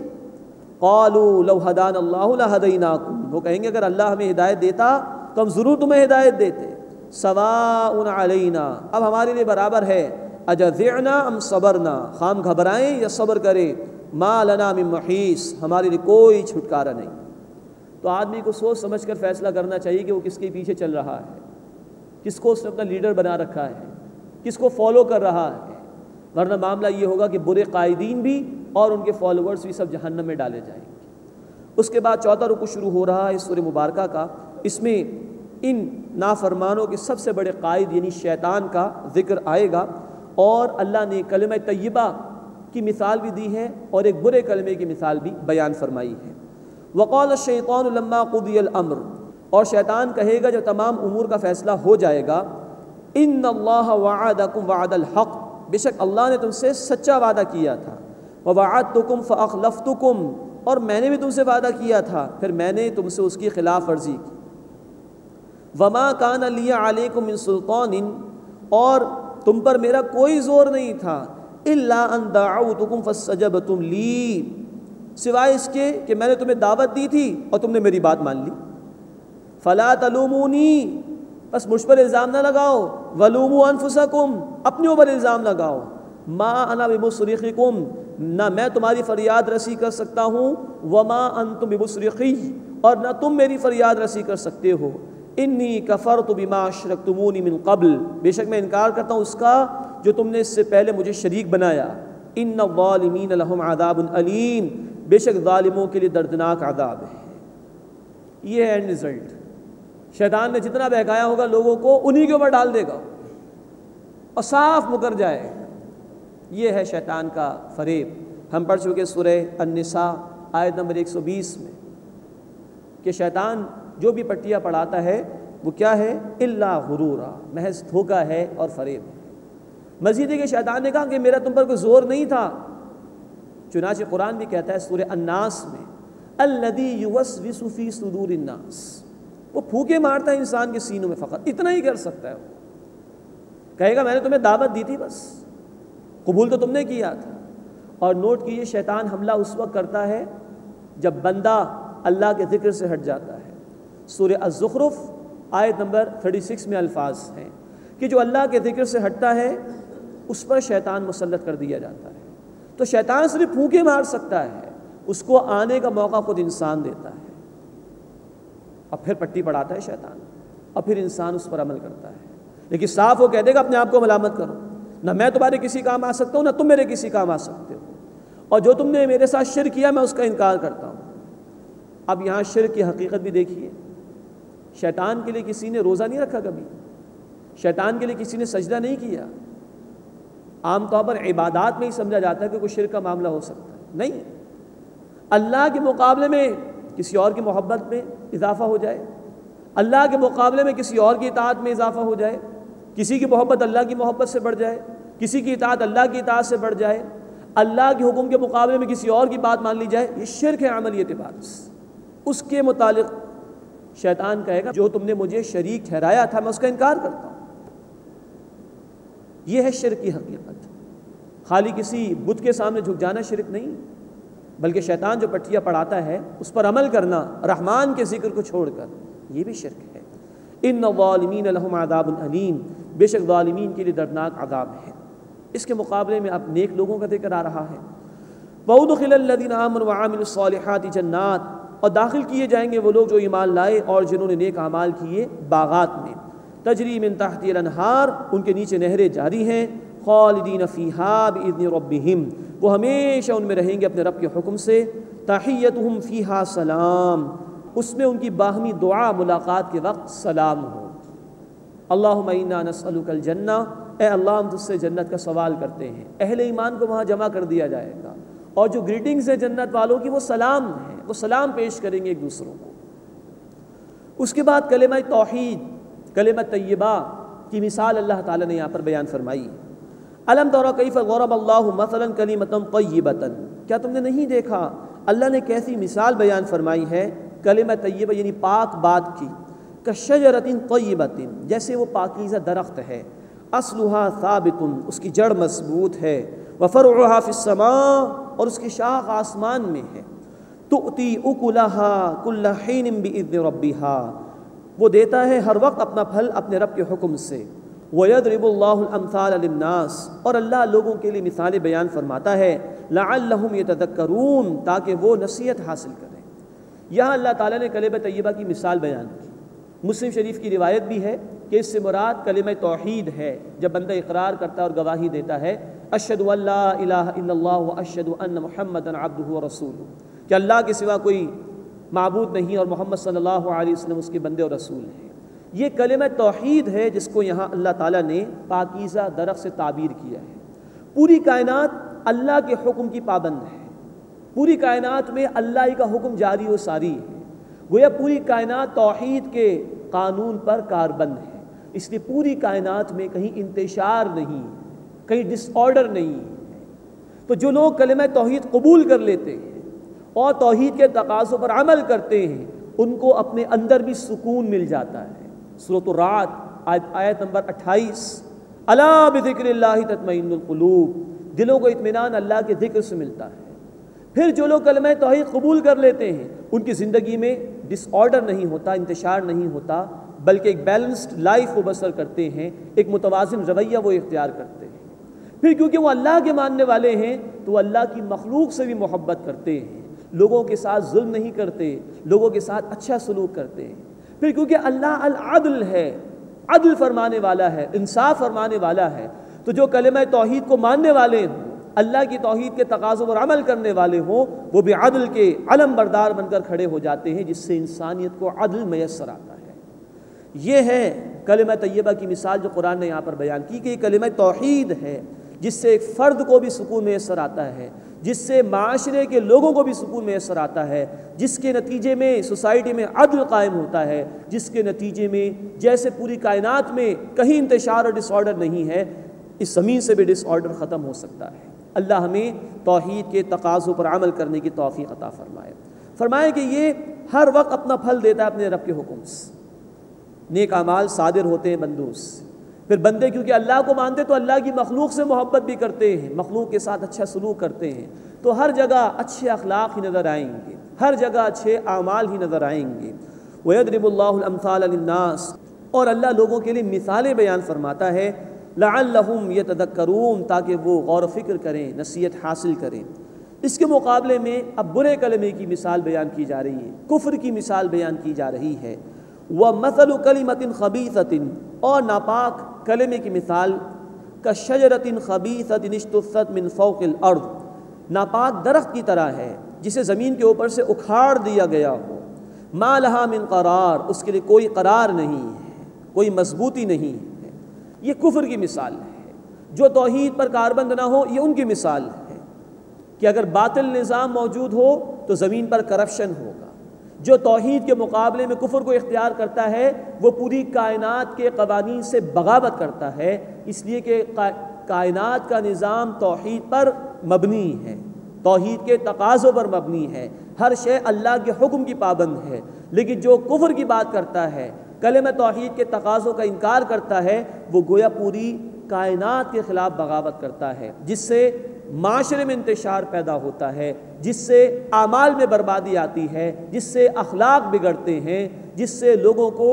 قالوا لو هدانا اللہ لہدیناکم، وہ کہیں گے اگر اللہ ہمیں ہدایت دیتا تو ہم ضرور تمہیں ہدایت دیتے۔ سواء علینا، اب ہمارے لیے برابر ہے، اجزعنا ام صبرنا، خام گھبرائیں یا صبر کریں، ما لنا من محیص، ہمارے لیے کوئی چھٹکارا نہیں۔ تو آدمی کو سوچ سمجھ کر فیصلہ کرنا چاہیے کہ وہ کس کے پیچھے چل رہا ہے، کس کو اس نے اپنا لیڈر بنا رکھا ہے، کس کو فالو کر رہا ہے، ورنہ معاملہ یہ ہوگا کہ برے قائدین بھی اور ان کے فالوورز بھی سب جہنم میں ڈالے جائیں گے۔ اس کے بعد 4واں رکوع شروع ہو رہا ہے اس سورہ مبارکہ کا، اس میں ان نافرمانوں کے سب سے بڑے قائد یعنی شیطان کا ذکر آئے گا، اور اللہ نے کلمہ طیبہ کی مثال بھی دی ہے اور ایک برے کلمے کی مثال بھی بیان فرمائی ہے۔ وقال الشیطان لما قضی الامر، اور شیطان کہے گا جب تمام امور کا فیصلہ ہو جائے گا، ان اللہ وعدکم وعد الحق، بے شک اللہ نے تم سے سچا وعدہ کیا تھا، ووعدتکم فاخلفتکم، اور میں نے بھی تم سے وعدہ کیا تھا، پھر میں نے تم سے اس کی خلاف ورزی کی۔ وما کان لی علیکم من سلطان، اور تم پر میرا کوئی زور نہیں تھا، الا ان دعوتکم فاستجبتم لی، سوائے اس کے کہ میں نے تمہیں دعوت دی تھی اور تم نے میری بات مان لی۔ فلا تلومونی، بس مجھ پر الزام نہ لگاؤ، ولوموا انفسکم، اپنے اوپر الزام لگاؤ، ما انا بمصرخکم، نہ میں تمہاری فریاد رسی کر سکتا ہوں، وما انتم بمصرخی، اور نہ تم میری فریاد رسی کر سکتے ہو، انی کفرت بما اشرکتمونی من قبل، بے شک میں انکار کرتا ہوں اس کا جو تم نے اس سے پہلے مجھے شریک بنایا، ان الظالمین لہم عذاب علیم، بے شک ظالموں کے لیے دردناک عذاب ہے۔ یہ ہے اینڈ رزلٹ، شیطان نے جتنا بہکایا ہوگا لوگوں کو انہی کے اوپر ڈال دے گا اور صاف مکر جائے گا۔ یہ ہے شیطان کا فریب۔ ہم پڑھ چکے سورہ النساء آیت نمبر 120 میں کہ شیطان جو بھی پٹیاں پڑھاتا ہے وہ کیا ہے؟ الا غرورا، محض دھوکہ ہے اور فریب ہے۔ مزید ہے کہ شیطان نے کہا کہ میرا تم پر کوئی زور نہیں تھا، چنانچہ قرآن بھی کہتا ہے سورہ الناس میں الذی یوسوس فی صدور الناس، وہ پھونکے مارتا ہے انسان کے سینوں میں، فقط اتنا ہی کر سکتا ہے۔ وہ کہے گا میں نے تمہیں دعوت دی تھی، بس قبول تو تم نے کیا تھا۔ اور نوٹ کیجیے شیطان حملہ اس وقت کرتا ہے جب بندہ اللہ کے ذکر سے ہٹ جاتا ہے۔ سورہ الزخرف آیت نمبر 36 میں الفاظ ہیں کہ جو اللہ کے ذکر سے ہٹتا ہے اس پر شیطان مسلط کر دیا جاتا ہے۔ تو شیطان صرف پھونکے مار سکتا ہے، اس کو آنے کا موقع خود انسان دیتا ہے، اور پھر پٹی پڑھاتا ہے شیطان، اور پھر انسان اس پر عمل کرتا ہے۔ لیکن صاف وہ کہہ دے گا اپنے آپ کو ملامت کرو، نہ میں تمہارے کسی کام آ سکتا ہوں، نہ تم میرے کسی کام آ سکتے ہو، اور جو تم نے میرے ساتھ شرک کیا میں اس کا انکار کرتا ہوں۔ اب یہاں شرک کی حقیقت بھی دیکھیے، شیطان کے لیے کسی نے روزہ نہیں رکھا، کبھی شیطان کے لیے کسی نے سجدہ نہیں کیا۔ عام طور پر عبادات میں ہی سمجھا جاتا ہے کہ کوئی شرک کا معاملہ ہو سکتا ہے، نہیں، اللہ کے مقابلے میں کسی اور کی محبت میں اضافہ ہو جائے، اللہ کے مقابلے میں کسی اور کی اطاعت میں اضافہ ہو جائے، کسی کی محبت اللہ کی محبت سے بڑھ جائے، کسی کی اطاعت اللہ کی اطاعت سے بڑھ جائے، اللہ کے حکم کے مقابلے میں کسی اور کی بات مان لی جائے، یہ شرک ہے عملی اعتبار سے۔ اس کے متعلق شیطان کہے گا جو تم نے مجھے شریک ٹھہرایا تھا میں اس کا انکار کرتا ہوں۔ یہ ہے شرک کی حقیقت۔ خالی کسی بت کے سامنے جھک جانا شرک نہیں، بلکہ شیطان جو پٹھیاں پڑھاتا ہے اس پر عمل کرنا رحمان کے ذکر کو چھوڑ کر، یہ بھی شرک ہے۔ ان الظالمین لہم عذاب علیم، بے شک ظالمین کے لیے دردناک عذاب ہے۔ اس کے مقابلے میں اب نیک لوگوں کا ذکر آ رہا ہے۔ وَأُدْخِلَ الَّذِينَ آمَنُوا وَعَمِلُوا الصَّالِحَاتِ جَنَّاتٍ، اور داخل کیے جائیں گے وہ لوگ جو ایمان لائے اور جنہوں نے نیک اعمال کیے باغات میں، تجری من تحتہا الانہار، ان کے نیچے نہریں جاری ہیں، خالدین فیہا بإذن ربہم، وہ ہمیشہ ان میں رہیں گے اپنے رب کے حکم سے، تحیتہم فیہا سلام، اس میں ان کی باہمی دعا ملاقات کے وقت سلام ہو۔ اللہم انا نسألک الجنہ، اے اللہ ہم تجھ سے جنت کا سوال کرتے ہیں۔ اہل ایمان کو وہاں جمع کر دیا جائے گا، اور جو گریٹنگز ہیں جنت والوں کی وہ سلام ہیں، وہ سلام پیش کریں گے ایک دوسروں کو۔ اس کے بعد کلمہ توحید، کلمہ طیبہ کی مثال اللہ تعالیٰ نے یہاں پر بیان فرمائی۔ الم تر کیف ضرب اللہ مثلا کلمۃ طیبۃ، کیا تم نے نہیں دیکھا اللہ نے کیسی مثال بیان فرمائی ہے کلمہ طیبہ یعنی پاک بات کی، کشجرۃ طیبۃ، جیسے وہ پاکیزہ درخت ہے، اصلھا ثابت، اس کی جڑ مضبوط ہے، وفرعھا فی السماء، اور اس کی شاخ آسمان میں ہے، تؤتی اکلھا کل حین باذن ربھا، وہ دیتا ہے ہر وقت اپنا پھل اپنے رب کے حکم سے، وَيَضْرِبُ اللَّهُ الْأَمْثَالَ لِلنَّاسِ، اور اللہ لوگوں کے لیے مثالیں بیان فرماتا ہے، لَعَلَّهُمْ يَتَذَكَّرُونَ، تاکہ وہ نصیحت حاصل کریں۔ یہاں اللہ تعالیٰ نے کلمہ طیبہ کی مثال بیان کی۔ مسلم شریف کی روایت بھی ہے کہ اس سے مراد کلمہ توحید ہے، جب بندہ اقرار کرتا ہے اور گواہی دیتا ہے، اشہد ان لا الہ الا اللہ واشہد ان محمدا عبدہ ورسولہ، کہ اللہ کے سوا کوئی معبود نہیں اور محمد صلی اللہ علیہ وسلم اس کے بندے اور رسول ہیں۔ یہ کلمہ توحید ہے جس کو یہاں اللہ تعالیٰ نے پاکیزہ درخت سے تعبیر کیا ہے۔ پوری کائنات اللہ کے حکم کی پابند ہے، پوری کائنات میں اللہ ہی کا حکم جاری و ساری ہے، گویا پوری کائنات توحید کے قانون پر کاربند ہے، اس لیے پوری کائنات میں کہیں انتشار نہیں، کہیں ڈس آرڈر نہیں ہے۔ تو جو لوگ کلمہ توحید قبول کر لیتے ہیں اور توحید کے تقاضوں پر عمل کرتے ہیں ان کو اپنے اندر بھی سکون مل جاتا ہے۔ سورۃ الرعد آیت نمبر 28، الا بذکر اللہ تطمئن القلوب، دلوں کو اطمینان اللہ کے ذکر سے ملتا ہے۔ پھر جو لوگ کلمہ توحید قبول کر لیتے ہیں ان کی زندگی میں ڈس آرڈر نہیں ہوتا، انتشار نہیں ہوتا، بلکہ ایک بیلنسڈ لائف وہ بسر کرتے ہیں، ایک متوازن رویہ وہ اختیار کرتے ہیں۔ پھر کیونکہ وہ اللہ کے ماننے والے ہیں تو وہ اللہ کی مخلوق سے بھی محبت کرتے ہیں، لوگوں کے ساتھ ظلم نہیں کرتے، لوگوں کے ساتھ اچھا سلوک کرتے ہیں۔ پھر کیونکہ اللہ العدل ہے، عدل فرمانے والا ہے، انصاف فرمانے والا ہے، تو جو کلمہ توحید کو ماننے والے ہوں، اللہ کی توحید کے تقاضوں پر عمل کرنے والے ہوں، وہ بھی عدل کے علم بردار بن کر کھڑے ہو جاتے ہیں، جس سے انسانیت کو عدل میسر آتا ہے۔ یہ ہے کلمہ طیبہ کی مثال جو قرآن نے یہاں پر بیان کی کہ یہ کلمہ توحید ہے، جس سے ایک فرد کو بھی سکون میسر آتا ہے، جس سے معاشرے کے لوگوں کو بھی سکون میسر آتا ہے، جس کے نتیجے میں سوسائٹی میں عدل قائم ہوتا ہے، جس کے نتیجے میں جیسے پوری کائنات میں کہیں انتشار اور ڈس آرڈر نہیں ہے، اس زمین سے بھی ڈس آرڈر ختم ہو سکتا ہے۔ اللہ ہمیں توحید کے تقاضوں پر عمل کرنے کی توفیق عطا فرمائے کہ یہ ہر وقت اپنا پھل دیتا ہے اپنے رب کے حکم سے۔ نیک اعمال صادر ہوتے ہیں بندوں سے، پھر بندے کیونکہ اللہ کو مانتے تو اللہ کی مخلوق سے محبت بھی کرتے ہیں، مخلوق کے ساتھ اچھا سلوک کرتے ہیں، تو ہر جگہ اچھے اخلاق ہی نظر آئیں گے، ہر جگہ اچھے اعمال ہی نظر آئیں گے۔ وَيَضْرِبُ اللَّهُ الْأَمْثَالَ لِلنَّاسِ، اور اللہ لوگوں کے لیے مثالیں بیان فرماتا ہے، لَعَلَّهُمْ يَتَذَكَّرُونَ، تاکہ وہ غور و فکر کریں، نصیحت حاصل کریں۔ اس کے مقابلے میں اب برے کلمے کی مثال بیان کی جا رہی ہے، کفر کی مثال بیان کی جا رہی ہے۔ وَمَثَلُ كَلِمَةٍ خَبِيثَةٍ، اور ناپاک کلمے کی مثال كَشَجَرَةٍ خَبِيثَةٍ اجْتُثَّتْ مِنْ فَوْقِ الْأَرْضِ، ناپاک درخت کی طرح ہے جسے زمین کے اوپر سے اکھاڑ دیا گیا ہو، مَا لَهَا مِنْ قَرَار، اس کے لیے کوئی قرار نہیں ہے، کوئی مضبوطی نہیں ہے۔ یہ کفر کی مثال ہے۔ جو توحید پر کاربند نہ ہو یہ ان کی مثال ہے کہ اگر باطل نظام موجود ہو تو زمین پر کرپشن ہوگا۔ جو توحید کے مقابلے میں کفر کو اختیار کرتا ہے وہ پوری کائنات کے قوانین سے بغاوت کرتا ہے، اس لیے کہ کائنات کا نظام توحید پر مبنی ہے، توحید کے تقاضوں پر مبنی ہے، ہر شے اللہ کے حکم کی پابند ہے۔ لیکن جو کفر کی بات کرتا ہے، کلمہ توحید کے تقاضوں کا انکار کرتا ہے، وہ گویا پوری کائنات کے خلاف بغاوت کرتا ہے، جس سے معاشرے میں انتشار پیدا ہوتا ہے، جس سے اعمال میں بربادی آتی ہے، جس سے اخلاق بگڑتے ہیں، جس سے لوگوں کو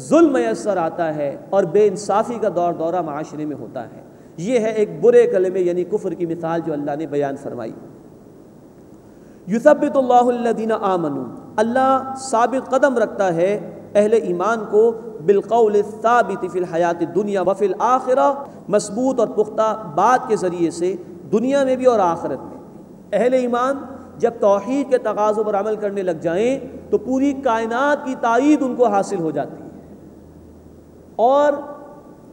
ظلم میسر آتا ہے اور بے انصافی کا دور دورہ معاشرے میں ہوتا ہے۔ یہ ہے ایک برے کلمے یعنی کفر کی مثال جو اللہ نے بیان فرمائی۔ یثبت اللہ الذین آمنوا، اللہ ثابت قدم رکھتا ہے اہل ایمان کو بالقول الثابت فی الحیات الدنیا وفی الآخرہ، مضبوط اور پختہ بات کے ذریعے سے دنیا میں بھی اور آخرت میں بھی۔ اہل ایمان جب توحید کے تقاضوں پر عمل کرنے لگ جائیں تو پوری کائنات کی تائید ان کو حاصل ہو جاتی ہے، اور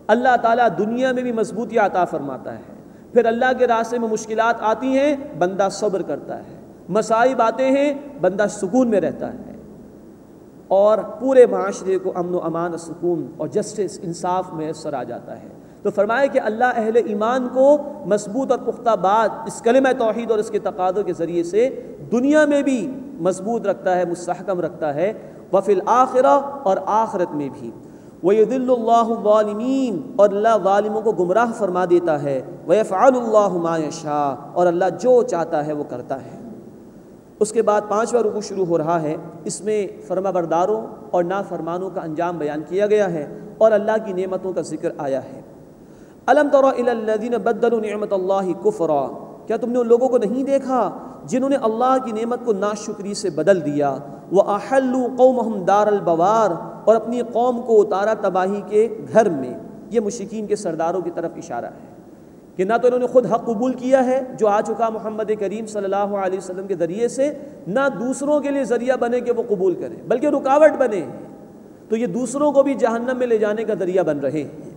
اللہ تعالیٰ دنیا میں بھی مضبوطی عطا فرماتا ہے۔ پھر اللہ کے راستے میں مشکلات آتی ہیں، بندہ صبر کرتا ہے، مصائب آتے ہیں، بندہ سکون میں رہتا ہے، اور پورے معاشرے کو امن و امان و سکون اور جسٹس انصاف میسر آ جاتا ہے۔ تو فرمایا کہ اللہ اہل ایمان کو مضبوط اور پختہ بات اس کلمہ توحید اور اس کے تقاضوں کے ذریعے سے دنیا میں بھی مضبوط رکھتا ہے، مستحکم رکھتا ہے، وفی الآخرہ، اور آخرت میں بھی۔ وَيُضِلُّ اللَّهُ الظَّالِمِينَ، اور اللہ ظالموں کو گمراہ فرما دیتا ہے، وَيَفْعَلُ اللَّهُ مَا يَشَاءُ، اور اللہ جو چاہتا ہے وہ کرتا ہے۔ اس کے بعد 5واں رکوع شروع ہو رہا ہے، اس میں فرما برداروں اور نافرمانوں کا انجام بیان کیا گیا ہے اور اللہ کی نعمتوں کا ذکر آیا ہے۔ الم تر الی الذین بدلوا نعمت اللہ کفرا، کیا تم نے ان لوگوں کو نہیں دیکھا جنہوں نے اللہ کی نعمت کو ناشکری سے بدل دیا، وَأَحَلُّوا قَوْمَهُمْ دَارَ الْبَوَارِ، اور اپنی قوم کو اتارا تباہی کے گھر میں۔ یہ مشرکین کے سرداروں کی طرف اشارہ ہے کہ نہ تو انہوں نے خود حق قبول کیا ہے جو آ چکا محمد کریم صلی اللہ علیہ وسلم کے ذریعے سے، نہ دوسروں کے لیے ذریعہ بنے کہ وہ قبول کریں، بلکہ رکاوٹ بنے، تو یہ دوسروں کو بھی جہنم میں لے جانے کا ذریعہ بن رہے ہیں۔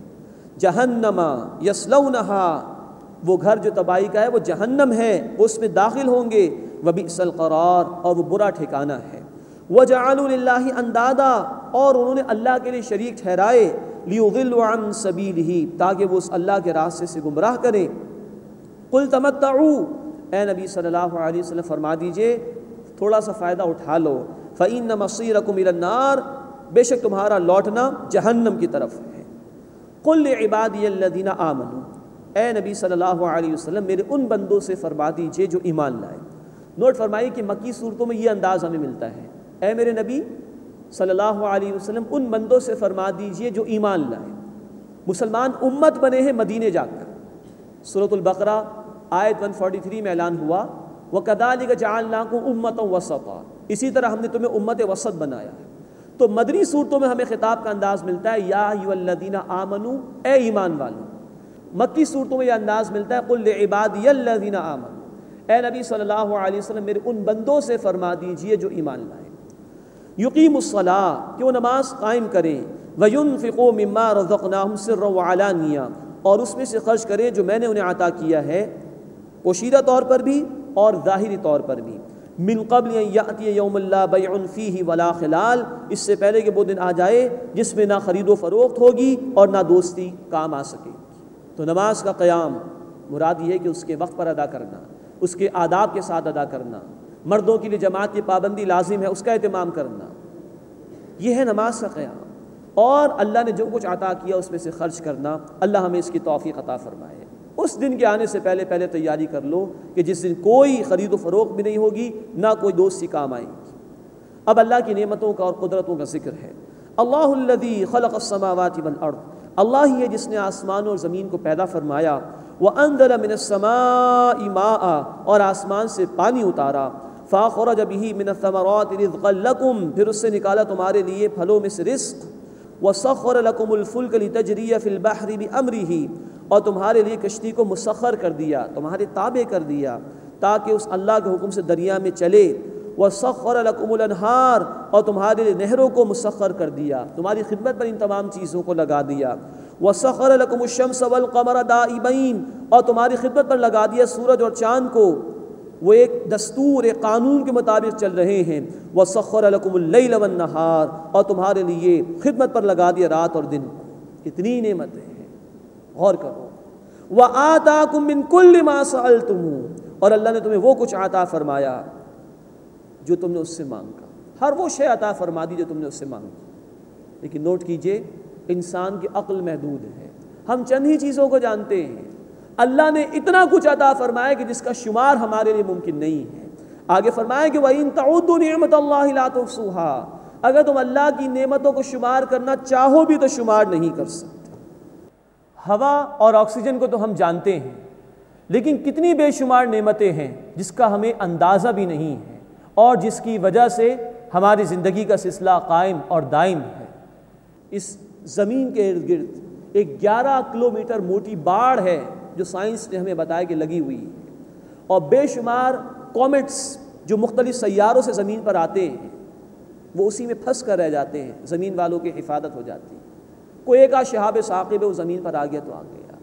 جہنم یصلونہا، وہ گھر جو تباہی کا ہے وہ جہنم ہے، وہ اس میں داخل ہوں گے، وبئس القرار، اور وہ برا ٹھکانہ ہے۔ وجعلوا للہ اندادا، اور انہوں نے اللہ کے لیے شریک ٹھہرائے، لیضلوا عن سبیلہ، تاکہ وہ اس اللہ کے راستے سے گمراہ کریں۔ قل تمتعوا، اے نبی صلی اللہ علیہ وسلم فرما دیجئے تھوڑا سا فائدہ اٹھا لو. فَإِنَّ مَصِيرَكُمْ إِلَى النَّارِ بے شک تمہارا لوٹنا جہنم کی طرف ہے. قُلْ لِعِبَادِيَ الَّذِينَ آمَنُوا اے نبی صلی اللہ علیہ وسلم میرے ان بندوں سے فرما دیجئے جو ایمان لائے. نوٹ فرمائیے کہ مکی صورتوں میں یہ انداز ہمیں ملتا ہے. اے میرے نبی صلی اللہ علیہ وسلم ان بندوں سے فرما دیجئے جو ایمان لائے. مسلمان امت بنے ہیں مدینے جا کر. سورۃ البقرہ آیت 143 میں اعلان ہوا وَكَذَلِكَ جَعَلْنَاكُمْ أُمَّةً وَسَطًا اسی طرح ہم نے تمہیں امت وسط بنایا ہے. تو مدنی صورتوں میں ہمیں خطاب کا انداز ملتا ہے یا ایھا الذین آمنوا اے ایمان والو. مکی صورتوں میں یہ انداز ملتا ہے قل لعبادی الذین آمنوا اے نبی صلی اللہ علیہ وسلم میرے ان بندوں سے فرما دیجئے جو ایمان لائے. یقیموا الصلاۃ کہ وہ نماز قائم کریں. وینفقوا مما رزقناہم سرا وعلانیہ اور اس میں سے خرچ کریں جو میں نے انہیں عطا کیا ہے پوشیدہ طور پر بھی اور ظاہری طور پر بھی. من قبل ان یأتی یوم لا بیع فیہ ولا خلال اس سے پہلے کہ وہ دن آ جائے جس میں نہ خرید و فروخت ہوگی اور نہ دوستی کام آ سکے. تو نماز کا قیام مراد یہ ہے کہ اس کے وقت پر ادا کرنا, اس کے آداب کے ساتھ ادا کرنا. مردوں کے لیے جماعت کی پابندی لازم ہے, اس کا اہتمام کرنا. یہ ہے نماز کا قیام. اور اللہ نے جو کچھ عطا کیا اس میں سے خرچ کرنا. اللہ ہمیں اس کی توفیق عطا فرمائے. اس دن کے آنے سے پہلے تیاری کر لو کہ جس دن کوئی خرید و فروخت بھی نہیں ہوگی, نہ کوئی دوستی کام آئے گی. اب اللہ کی نعمتوں کا اور قدرتوں کا ذکر ہے. اللہ الذی خلق السماوات والارض اللہ ہی ہے جس نے آسمان اور زمین کو پیدا فرمایا. وانزل من السماء ماء اور آسمان سے پانی اتارا. فاخرج به من الثمرات رزقا لکم پھر اس سے نکالا تمہارے لیے پھلوں میں سے رزق. وسخر لکم الفلک لتجری فی البحر بامرہ اور تمہارے لیے کشتی کو مسخر کر دیا, تمہارے تابع کر دیا تاکہ اس اللہ کے حکم سے دریا میں چلے. وسخر لکم الانہار اور تمہارے لیے نہروں کو مسخر کر دیا, تمہاری خدمت پر ان تمام چیزوں کو لگا دیا. وسخر لکم الشمس والقمر دائبین اور تمہاری خدمت پر لگا دیا سورج اور چاند کو, وہ ایک دستور ایک قانون کے مطابق چل رہے ہیں. وسخر لکم اللیل والنہار اور تمہارے لیے خدمت پر لگا دیا رات اور دن. کتنی نعمتیں ہیں, غور کرو. وآتاکم من کل ما سألتموہ اور اللہ نے تمہیں وہ کچھ عطا فرمایا جو تم نے اس سے مانگا. ہر وہ شے عطا فرما دی جو تم نے اس سے مانگی. لیکن نوٹ کیجئے انسان کی عقل محدود ہے, ہم چند ہی چیزوں کو جانتے ہیں. اللہ نے اتنا کچھ عطا فرمایا کہ جس کا شمار ہمارے لیے ممکن نہیں ہے. آگے فرمایا کہ وَإِن تَعُدُّوا نِعْمَتَ اللَّهِ لَا تُحْصُوهَا اگر تم اللہ کی نعمتوں کو شمار کرنا چاہو بھی تو شمار نہیں کر سکتے. ہوا اور آکسیجن کو تو ہم جانتے ہیں, لیکن کتنی بے شمار نعمتیں ہیں جس کا ہمیں اندازہ بھی نہیں ہے اور جس کی وجہ سے ہماری زندگی کا سلسلہ قائم اور دائم ہے. اس زمین کے ارد گرد ایک 11 کلومیٹر موٹی باڑ ہے جو سائنس نے ہمیں بتایا کہ لگی ہوئی ہے, اور بے شمار کومیٹس جو مختلف سیاروں سے زمین پر آتے ہیں وہ اسی میں پھنس کر رہ جاتے ہیں, زمین والوں کی حفاظت ہو جاتی ہے. کوئی ایک شہاب ثاقب ہے وہ زمین پر آ گیا تو آ گیا.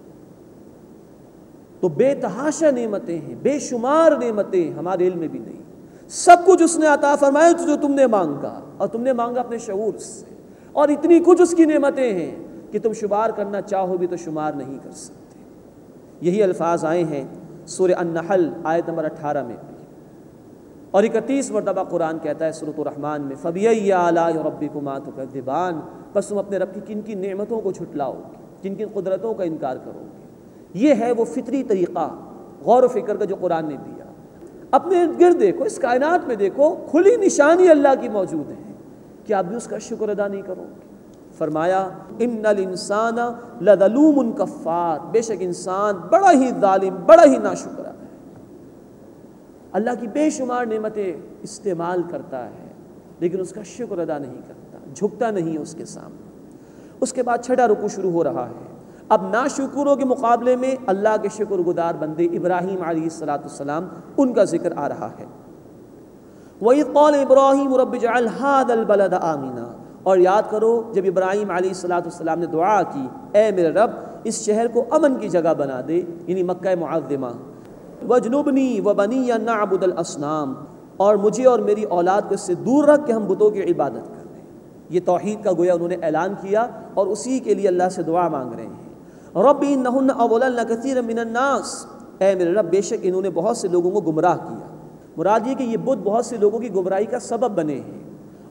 تو بے تحاشا نعمتیں ہیں, بے شمار نعمتیں ہمارے علم میں بھی نہیں. سب کچھ اس نے عطا فرمایا جو تم نے مانگا, اور تم نے مانگا اپنے شعور سے, اور اتنی کچھ اس کی نعمتیں ہیں کہ تم شمار کرنا چاہو بھی تو شمار نہیں کر سکتے. یہی الفاظ آئے ہیں سورہ النحل آیت نمبر 18 میں بھی, اور 31 مرتبہ قرآن کہتا ہے سورۃ الرحمن میں فَبِأَيِّ آلَاءِ رَبِّكُمَا تُكَذِّبَانِ بس تم اپنے رب کی کن کن نعمتوں کو جھٹلاؤ گے, کن کن قدرتوں کا انکار کرو گے. یہ ہے وہ فطری طریقہ غور و فکر کا جو قرآن نے دیا. اپنے ارد گرد دیکھو, اس کائنات میں دیکھو, کھلی نشانی اللہ کی موجود ہے, کہ آپ بھی اس کا شکر ادا نہیں کرو گے. فرمایا ان الانسان لظلوم کفار بے شک انسان بڑا ہی ظالم, بڑا ہی ناشکرا ہے. اللہ کی بے شمار نعمتیں استعمال کرتا ہے لیکن اس کا شکر ادا نہیں کرتا, جھکتا نہیں ہے اس کے سامنے. اس کے بعد 6واں رکوع شروع ہو رہا ہے. اب ناشکروں کے مقابلے میں اللہ کے شکر گزار بندے ابراہیم علیہ السلام ان کا ذکر آ رہا ہے. وَإِذْ قَالَ إِبْرَاهِيمُ رَبِّ اجْعَلْ هَٰذَا الْبَلَدَ آمِنًا اور یاد کرو جب ابراہیم علیہ السلام نے دعا کی اے میرے رب اس شہر کو امن کی جگہ بنا دے, یعنی مکہ معظمہ. وَاجْنُبْنِي وَبَنِيَّ أَن نَّعْبُدَ الْأَصْنَامَ اور مجھے اور میری اولاد کو اس سے دور رکھ کہ ہم بتوں کی عبادت کریں. یہ توحید کا گویا انہوں نے اعلان کیا اور اسی کے لیے اللہ سے دعا مانگ رہے ہیں. رَبِّ إِنَّهُنَّ أَضْلَلْنَ كَثِيرًا مِّنَ النَّاسِ اے میرے رب بے شک انہوں نے بہت سے لوگوں کو گمراہ کیا. مراد یہ کہ یہ بت بہت سے لوگوں کی گمراہی کا سبب بنے ہیں۔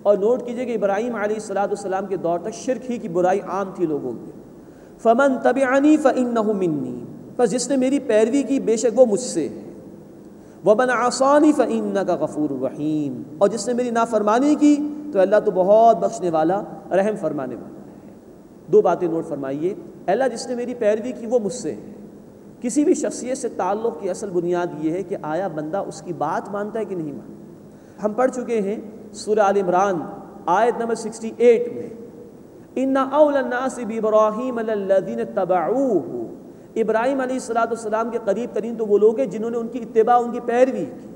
اور نوٹ کیجئے کہ ابراہیم علیہ السلام کے دور تک شرک ہی کی برائی عام تھی لوگوں میں۔ فمن تبعنی فانہ منی، پس جس نے میری پیروی کی بے شک وہ مجھ سے ہے۔ ومن عصانی فانک غفور رحیم، اور جس نے میری نافرمانی کی تو اللہ تو بہت بخشنے والا رحم فرمانے والا ہے۔ دو باتیں نوٹ فرمائیے، اللہ جس نے میری پیروی کی وہ مجھ سے ہے۔ کسی بھی شخصیت سے تعلق کی اصل بنیاد یہ ہے کہ آیا بندہ اس کی بات مانتا ہے کہ نہیں مانتا۔ ہم پڑھ چکے ہیں سورہ آل عمران آیت نمبر 68 میں، ان اولى الناس بابراہیم الذین اتبعوہ، ابراہیم علیہ السلام کے قریب ترین تو وہ لوگ ہیں جنہوں نے ان کی اتباع، ان کی پیروی کی۔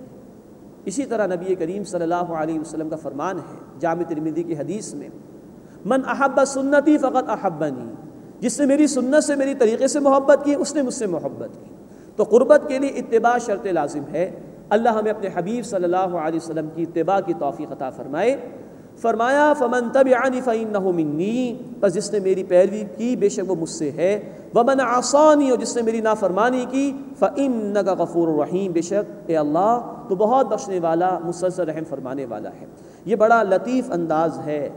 اسی طرح نبی کریم صلی اللہ علیہ وسلم کا فرمان ہے جامع ترمذی کی حدیث میں، من احب سنتی فقط احبنی، جس نے میری سنت سے، میری طریقے سے محبت کی اس نے مجھ سے محبت کی۔ تو قربت کے لیے اتباع شرط لازم ہے۔ اللہ ہمیں اپنے حبیب صلی اللہ علیہ وسلم کی اتباع کی توفیق عطا فرمائے۔ فرمایا فمن تبعنی فانہ منی، پس جس نے میری پیروی کی بے شک وہ مجھ سے ہے۔ ومن عصانی، اور جس نے میری نافرمانی کی، فانک غفور رحیم، بے شک اے اللہ تو بہت بخشنے والا، مسلسل رحم فرمانے والا ہے۔ یہ بڑا لطیف انداز ہے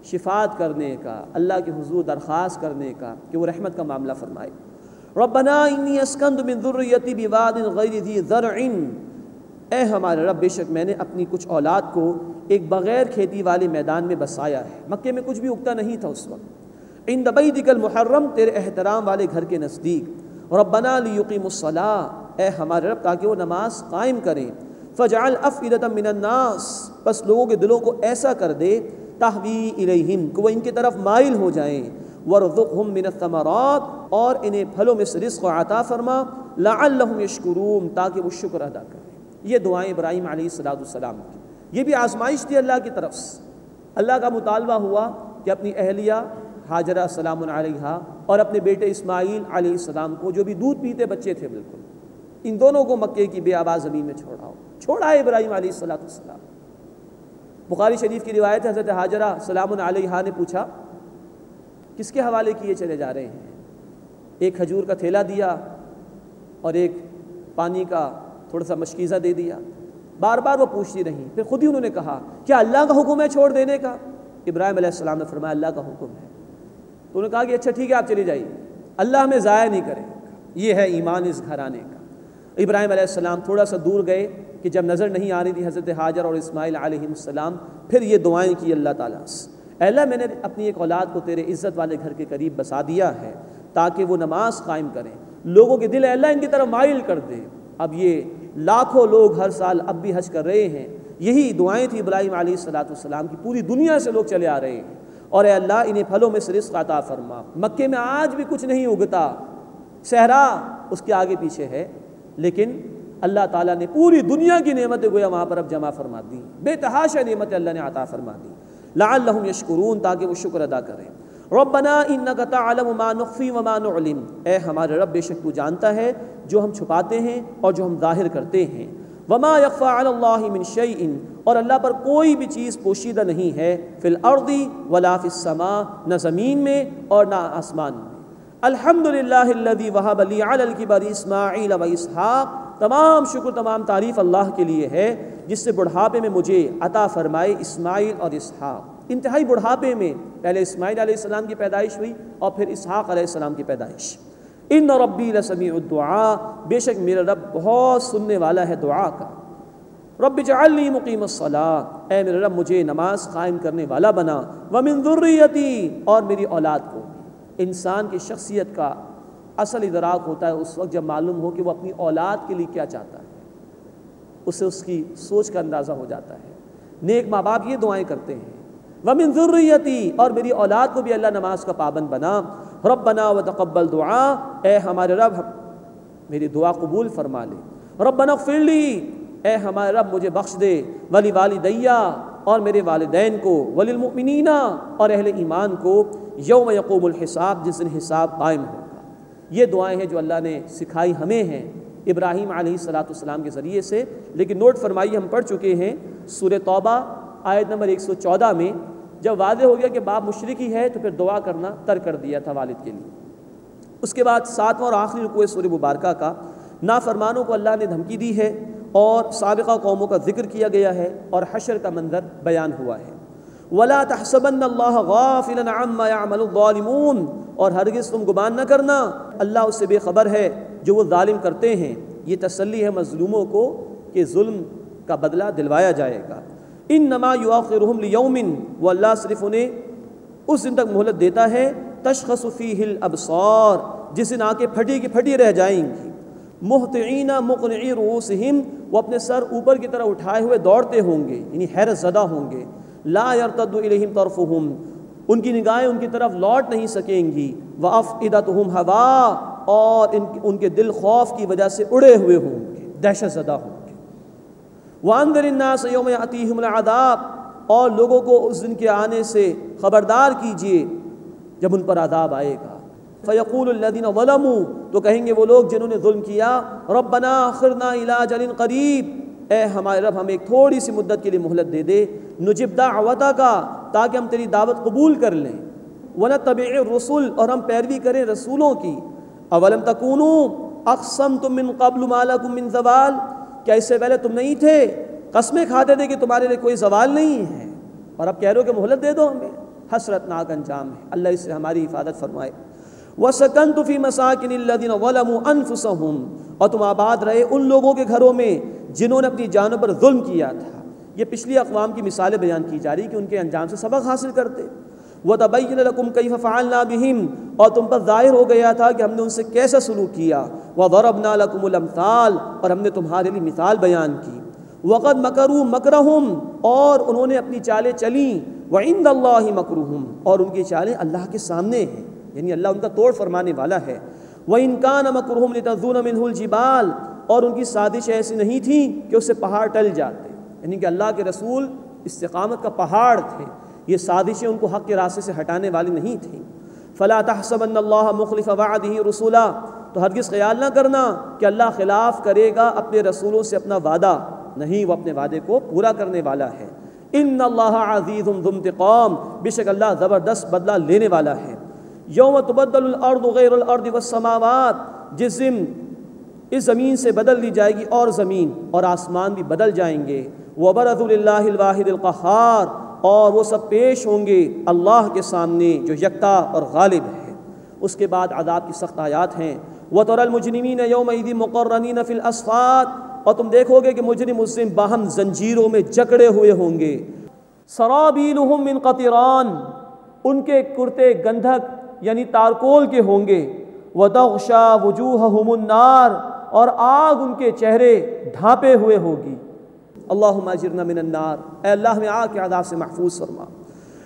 شفاعت کرنے کا، اللہ کے حضور درخواست کرنے کا کہ وہ رحمت کا معاملہ فرمائے۔ ربنا انی اسکنت من ذریتی بواد غیر ذی زرع، اے ہمارے رب بے شک میں نے اپنی کچھ اولاد کو ایک بغیر کھیتی والے میدان میں بسایا ہے، مکے میں کچھ بھی اگتا نہیں تھا اس وقت، عند بیتک المحرم، تیرے احترام والے گھر کے نزدیک۔ ربنا لیقیموا الصلاۃ، اے ہمارے رب تاکہ وہ نماز قائم کریں۔ فاجعل افئدۃ من الناس، بس لوگوں کے دلوں کو ایسا کر دے، تہوی الیہم، کہ وہ ان کی طرف مائل ہو جائیں، وارزقہم من الثمرات، اور انہیں پھلوں میں سے رزق عطا فرما، لعلہم یشکرون، تاکہ وہ شکر ادا کریں۔ یہ دعائیں ابراہیم علیہ السلام کی، یہ بھی آزمائش تھی اللہ کی طرف سے۔ اللہ کا مطالبہ ہوا کہ اپنی اہلیہ ہاجرہ سلام علیہا اور اپنے بیٹے اسماعیل علیہ السلام کو، جو بھی دودھ پیتے بچے تھے بالکل، ان دونوں کو مکے کی بے آباد زمین میں چھوڑا ہے ابراہیم علیہ السلام۔ بخاری شریف کی روایت ہے، حضرت ہاجرہ سلام علیہا نے پوچھا کس کے حوالے کیے چلے جا رہے ہیں؟ ایک کھجور کا تھیلا دیا اور ایک پانی کا تھوڑا سا مشکیزہ دے دیا۔ بار بار وہ پوچھتی رہیں، پھر خود ہی انہوں نے کہا کیا اللہ کا حکم ہے چھوڑ دینے کا؟ ابراہیم علیہ السلام نے فرمایا اللہ کا حکم ہے۔ تو انہوں نے کہا کہ اچھا ٹھیک ہے آپ چلی جائیے، اللہ ہمیں ضائع نہیں کرے گا۔ یہ ہے ایمان اس گھرانے کا۔ ابراہیم علیہ السلام تھوڑا سا دور گئے کہ جب نظر نہیں آ رہی تھی حضرت ہاجر اور اسماعیل علیہ السلام، پھر یہ دعائیں کی اللہ تعالیٰ سے، اے اللہ میں نے اپنی ایک اولاد کو تیرے عزت والے گھر کے قریب بسا دیا ہے تاکہ وہ نماز قائم کریں، لوگوں کے دل اے اللہ ان کی طرف مائل کر دے۔ اب یہ لاکھوں لوگ ہر سال اب بھی حج کر رہے ہیں، یہی دعائیں تھی ابراہیم علیہ السلام کی، پوری دنیا سے لوگ چلے آ رہے ہیں، اور اے اللہ انہیں پھلوں میں سے رزق عطا فرما۔ مکے میں آج بھی کچھ نہیں اگتا، صحرا اس کے آگے پیچھے ہے، لیکن اللہ تعالیٰ نے پوری دنیا کی نعمتیں گویا وہاں پر اب جمع فرما دی، بے تحاشا نعمتیں اللہ نے عطا فرما دی، لعلہم یشکرون، تاکہ وہ شکر ادا کریں۔ ربنا انک تعلم ما نخفی وما نعلم، اے ہمارے رب بے شک تو جانتا ہے جو ہم چھپاتے ہیں اور جو ہم ظاہر کرتے ہیں۔ وما یخفی علی اللہ من شیء، اور اللہ پر کوئی بھی چیز پوشیدہ نہیں ہے، فی الارض ولا فی السماء، نہ زمین میں اور نہ آسمان میں۔ الحمدللہ الذی وہب لی علی الکبر اسماعیل و اسحاق، تمام شکر تمام تعریف اللہ کے لیے ہے جس سے بڑھاپے میں مجھے عطا فرمائے اسماعیل اور اسحاق۔ انتہائی بڑھاپے میں پہلے اسماعیل علیہ السلام کی پیدائش ہوئی اور پھر اسحاق علیہ السلام کی پیدائش۔ ان ربی لسمیع الدعاء، بے شک میرا رب بہت سننے والا ہے دعا کا۔ رب اجعلنی مقیم الصلاۃ، اے میرا رب مجھے نماز قائم کرنے والا بنا، ومن ذریتی، اور میری اولاد کو۔ انسان کی شخصیت کا اصل ادراک ہوتا ہے اس وقت جب معلوم ہو کہ وہ اپنی اولاد کے لیے کیا چاہتا ہے، اسے اس کی سوچ کا اندازہ ہو جاتا ہے۔ نیک ماں باپ یہ دعائیں کرتے ہیں، ومن ذریتی، اور میری اولاد کو بھی اللہ نماز کا پابند بنا۔ ربنا وتقبل دعا، اے ہمارے رب میری دعا قبول فرما لے۔ ربنا اغفر لی، اے ہمارے رب مجھے بخش دے، ولی والدیہ، اور میرے والدین کو، وللمؤمنین، اور اہل ایمان کو، یوم یقوم الحساب، جس دن حساب قائم ہوگا۔ یہ دعائیں ہیں جو اللہ نے سکھائی ہمیں ہیں ابراہیم علیہ السلام کے ذریعے سے، لیکن نوٹ فرمائیے ہم پڑھ چکے ہیں سورہ توبہ آیت نمبر 114 میں، جب واضح ہو گیا کہ باپ مشرک ہی ہے تو پھر دعا کرنا ترک کر دیا تھا والد کے لیے۔ اس کے بعد 7واں اور آخری رکوع سورہ مبارکہ کا، نافرمانوں کو اللہ نے دھمکی دی ہے اور سابقہ قوموں کا ذکر کیا گیا ہے اور حشر کا منظر بیان ہوا ہے۔ وَلَا تَحْسَبَنَّ اللَّهَ غَافِلًا عَمَّا يَعْمَلُ الظَّالِمُونَ، اور ہرگز تم گمان نہ کرنا اللہ اس سے بے خبر ہے جو وہ ظالم کرتے ہیں۔ یہ تسلی ہے مظلوموں کو کہ ظلم کا بدلہ دلوایا جائے گا۔ انما یؤخرہم لیوم، وہ اللہ صرف انہیں اس دن تک مہلت دیتا ہے تشخص فیہ الابصار، جس دن آنکھیں پھٹی کی پھٹی رہ جائیں گی۔ مہطعین مقنعی رؤوسہم، وہ اپنے سر اوپر کی طرف اٹھائے ہوئے دوڑتے ہوں گے، یعنی حیرت زدہ ہوں گے۔ لا یرتد الیہم طرفہم، ان کی نگاہیں ان کی طرف لوٹ نہیں سکیں گی۔ وافئدتہم ہوا، اور ان کے دل خوف کی وجہ سے اڑے ہوئے ہوں گے، دہشت زدہ ہوں گے۔ وانذر الناس یوم یاتیہم العذاب، اور لوگوں کو اس دن کے آنے سے خبردار کیجیے جب ان پر عذاب آئے گا۔ فیقول الذین ظلموا، تو کہیں گے وہ لوگ جنہوں نے ظلم کیا، ربنا اخرنا الی اجل قریب، اے ہمارے رب ہمیں ایک تھوڑی سی مدت کے لیے مہلت دے دے، نجب دعوتک، تاکہ ہم تیری دعوت قبول کر لیں، ونتبع الرسل، اور ہم پیروی کریں رسولوں کی۔ اولم تکونوا اقسمتم من قبل ما لکم من زوال، کیا اس سے پہلے تم نہیں تھے قسمیں کھاتے تھے کہ تمہارے لیے کوئی زوال نہیں ہے، اور اب کہہ رہے ہو کہ مہلت دے دو ہمیں؟ حسرتناک انجام ہے، اللہ اس سے ہماری حفاظت فرمائے۔ وَسَكَنْتُ فِي مَسَاكِنِ الَّذِينَ ظَلَمُوا أَنفُسَهُمْ، اور تم آباد رہے ان لوگوں کے گھروں میں جنہوں نے اپنی جانوں پر ظلم کیا تھا۔ یہ پچھلی اقوام کی مثالیں بیان کی جا رہی کہ ان کے انجام سے سبق حاصل کرتے۔ وَتَبَيَّنَ لَكُمْ كَيْفَ فَعَلْنَا بِهِمْ، اور تم پر ظاہر ہو گیا تھا کہ ہم نے ان سے کیسا سلوک کیا۔ وَضَرَبْنَا لَكُمُ الْأَمْثَالَ، اور ہم نے تمہارے لیے مثال بیان کی۔ وَقَدْ مَكَرُوا مَكْرَهُمْ، اور انہوں نے اپنی چالیں چلیں۔ وَعِندَ اللَّهِ مَكْرُهُمْ، اور ان کی چالیں اللہ کے سامنے ہیں، یعنی اللہ ان کا توڑ فرمانے والا ہے۔ وَإِنْ كَانَ مَكْرُهُمْ لِتَزُولَ مِنْهُ الْجِبَالُ، اور ان کی سازش ایسی نہیں تھی کہ اس سے پہاڑ ٹل جاتے، یعنی کہ اللہ کے رسول استقامت کا پہاڑ تھے، یہ سازشیں ان کو حق کے راستے سے ہٹانے والی نہیں تھیں۔ فَلَا تَحْسَبَنَّ اللَّهَ مُخْلِفَ وَعْدِهِ رُسُولًا، تو ہرگز خیال نہ کرنا کہ اللہ خلاف کرے گا اپنے رسولوں سے اپنا وعدہ، نہیں، وہ اپنے وعدے کو پورا کرنے والا ہے۔ ان اللہ عزیز ذو انتقام، بے شک اللہ زبردست بدلہ لینے والا ہے۔ یوم تبدل الارض غیر الارض والسماوات، جس دن اس زمین سے بدل دی جائے گی اور زمین اور آسمان بھی بدل جائیں گے۔ وبرزوا للہ الواحد القہار، اور وہ سب پیش ہوں گے اللہ کے سامنے جو یکتا اور غالب ہے۔ اس کے بعد عذاب کی سخت آیات ہیں۔ وتری المجرمین یومئذ مقرنین فی الاصفاد، اور تم دیکھو گے کہ مجرم اس دن باہم زنجیروں میں جکڑے ہوئے ہوں گے۔ سرابیلہم من قطران، ان کے کرتے گندھک یعنی تارکول کے ہوں گے۔ وتغشا وجوہہم النار، اور آگ ان کے چہرے ڈھانپے ہوئے ہوگی۔ اللہم اجرنا من النار، اے اللہ ہمیں آگ کے عذاب سے محفوظ فرما۔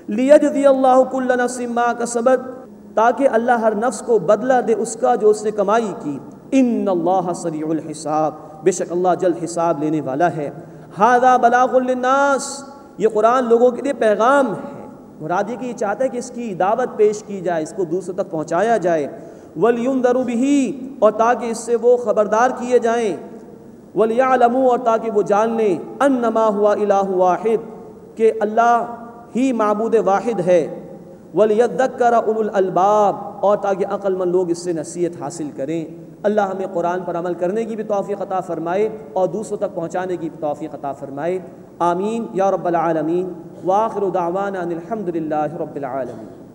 لیجزی اللہ کل نفس ما کسبت، تاکہ اللہ ہر نفس کو بدلہ دے اس کا جو اس نے کمائی کی۔ ان اللہ سریع الحساب، بے شک اللہ جلد حساب لینے والا ہے۔ ھذا بلاغ للناس، یہ قرآن لوگوں کے لیے پیغام ہے۔ مراد یہ کہ یہ چاہتا ہے کہ اس کی دعوت پیش کی جائے، اس کو دوسروں تک پہنچایا جائے۔ وَلْيُنذَرُوا بِهِ، اور تاکہ اس سے وہ خبردار کیے جائیں۔ وَلْيَعْلَمُوا، اور تاکہ وہ جان لیں، أَنَّمَا هُوَ إِلَٰهٌ وَاحِدٌ، کہ اللہ ہی معبود واحد ہے۔ وَلْيَذَّكَّرَ أُولُو الْأَلْبَابِ، اور تاکہ عقل مند لوگ اس سے نصیحت حاصل کریں۔ اللہ ہمیں قرآن پر عمل کرنے کی بھی توفیق عطا فرمائے اور دوسروں تک پہنچانے کی بھی توفیق عطا فرمائے۔ آمین یا رب العالمین۔ وآخر دعوانا ان الحمد للہ رب العالمین۔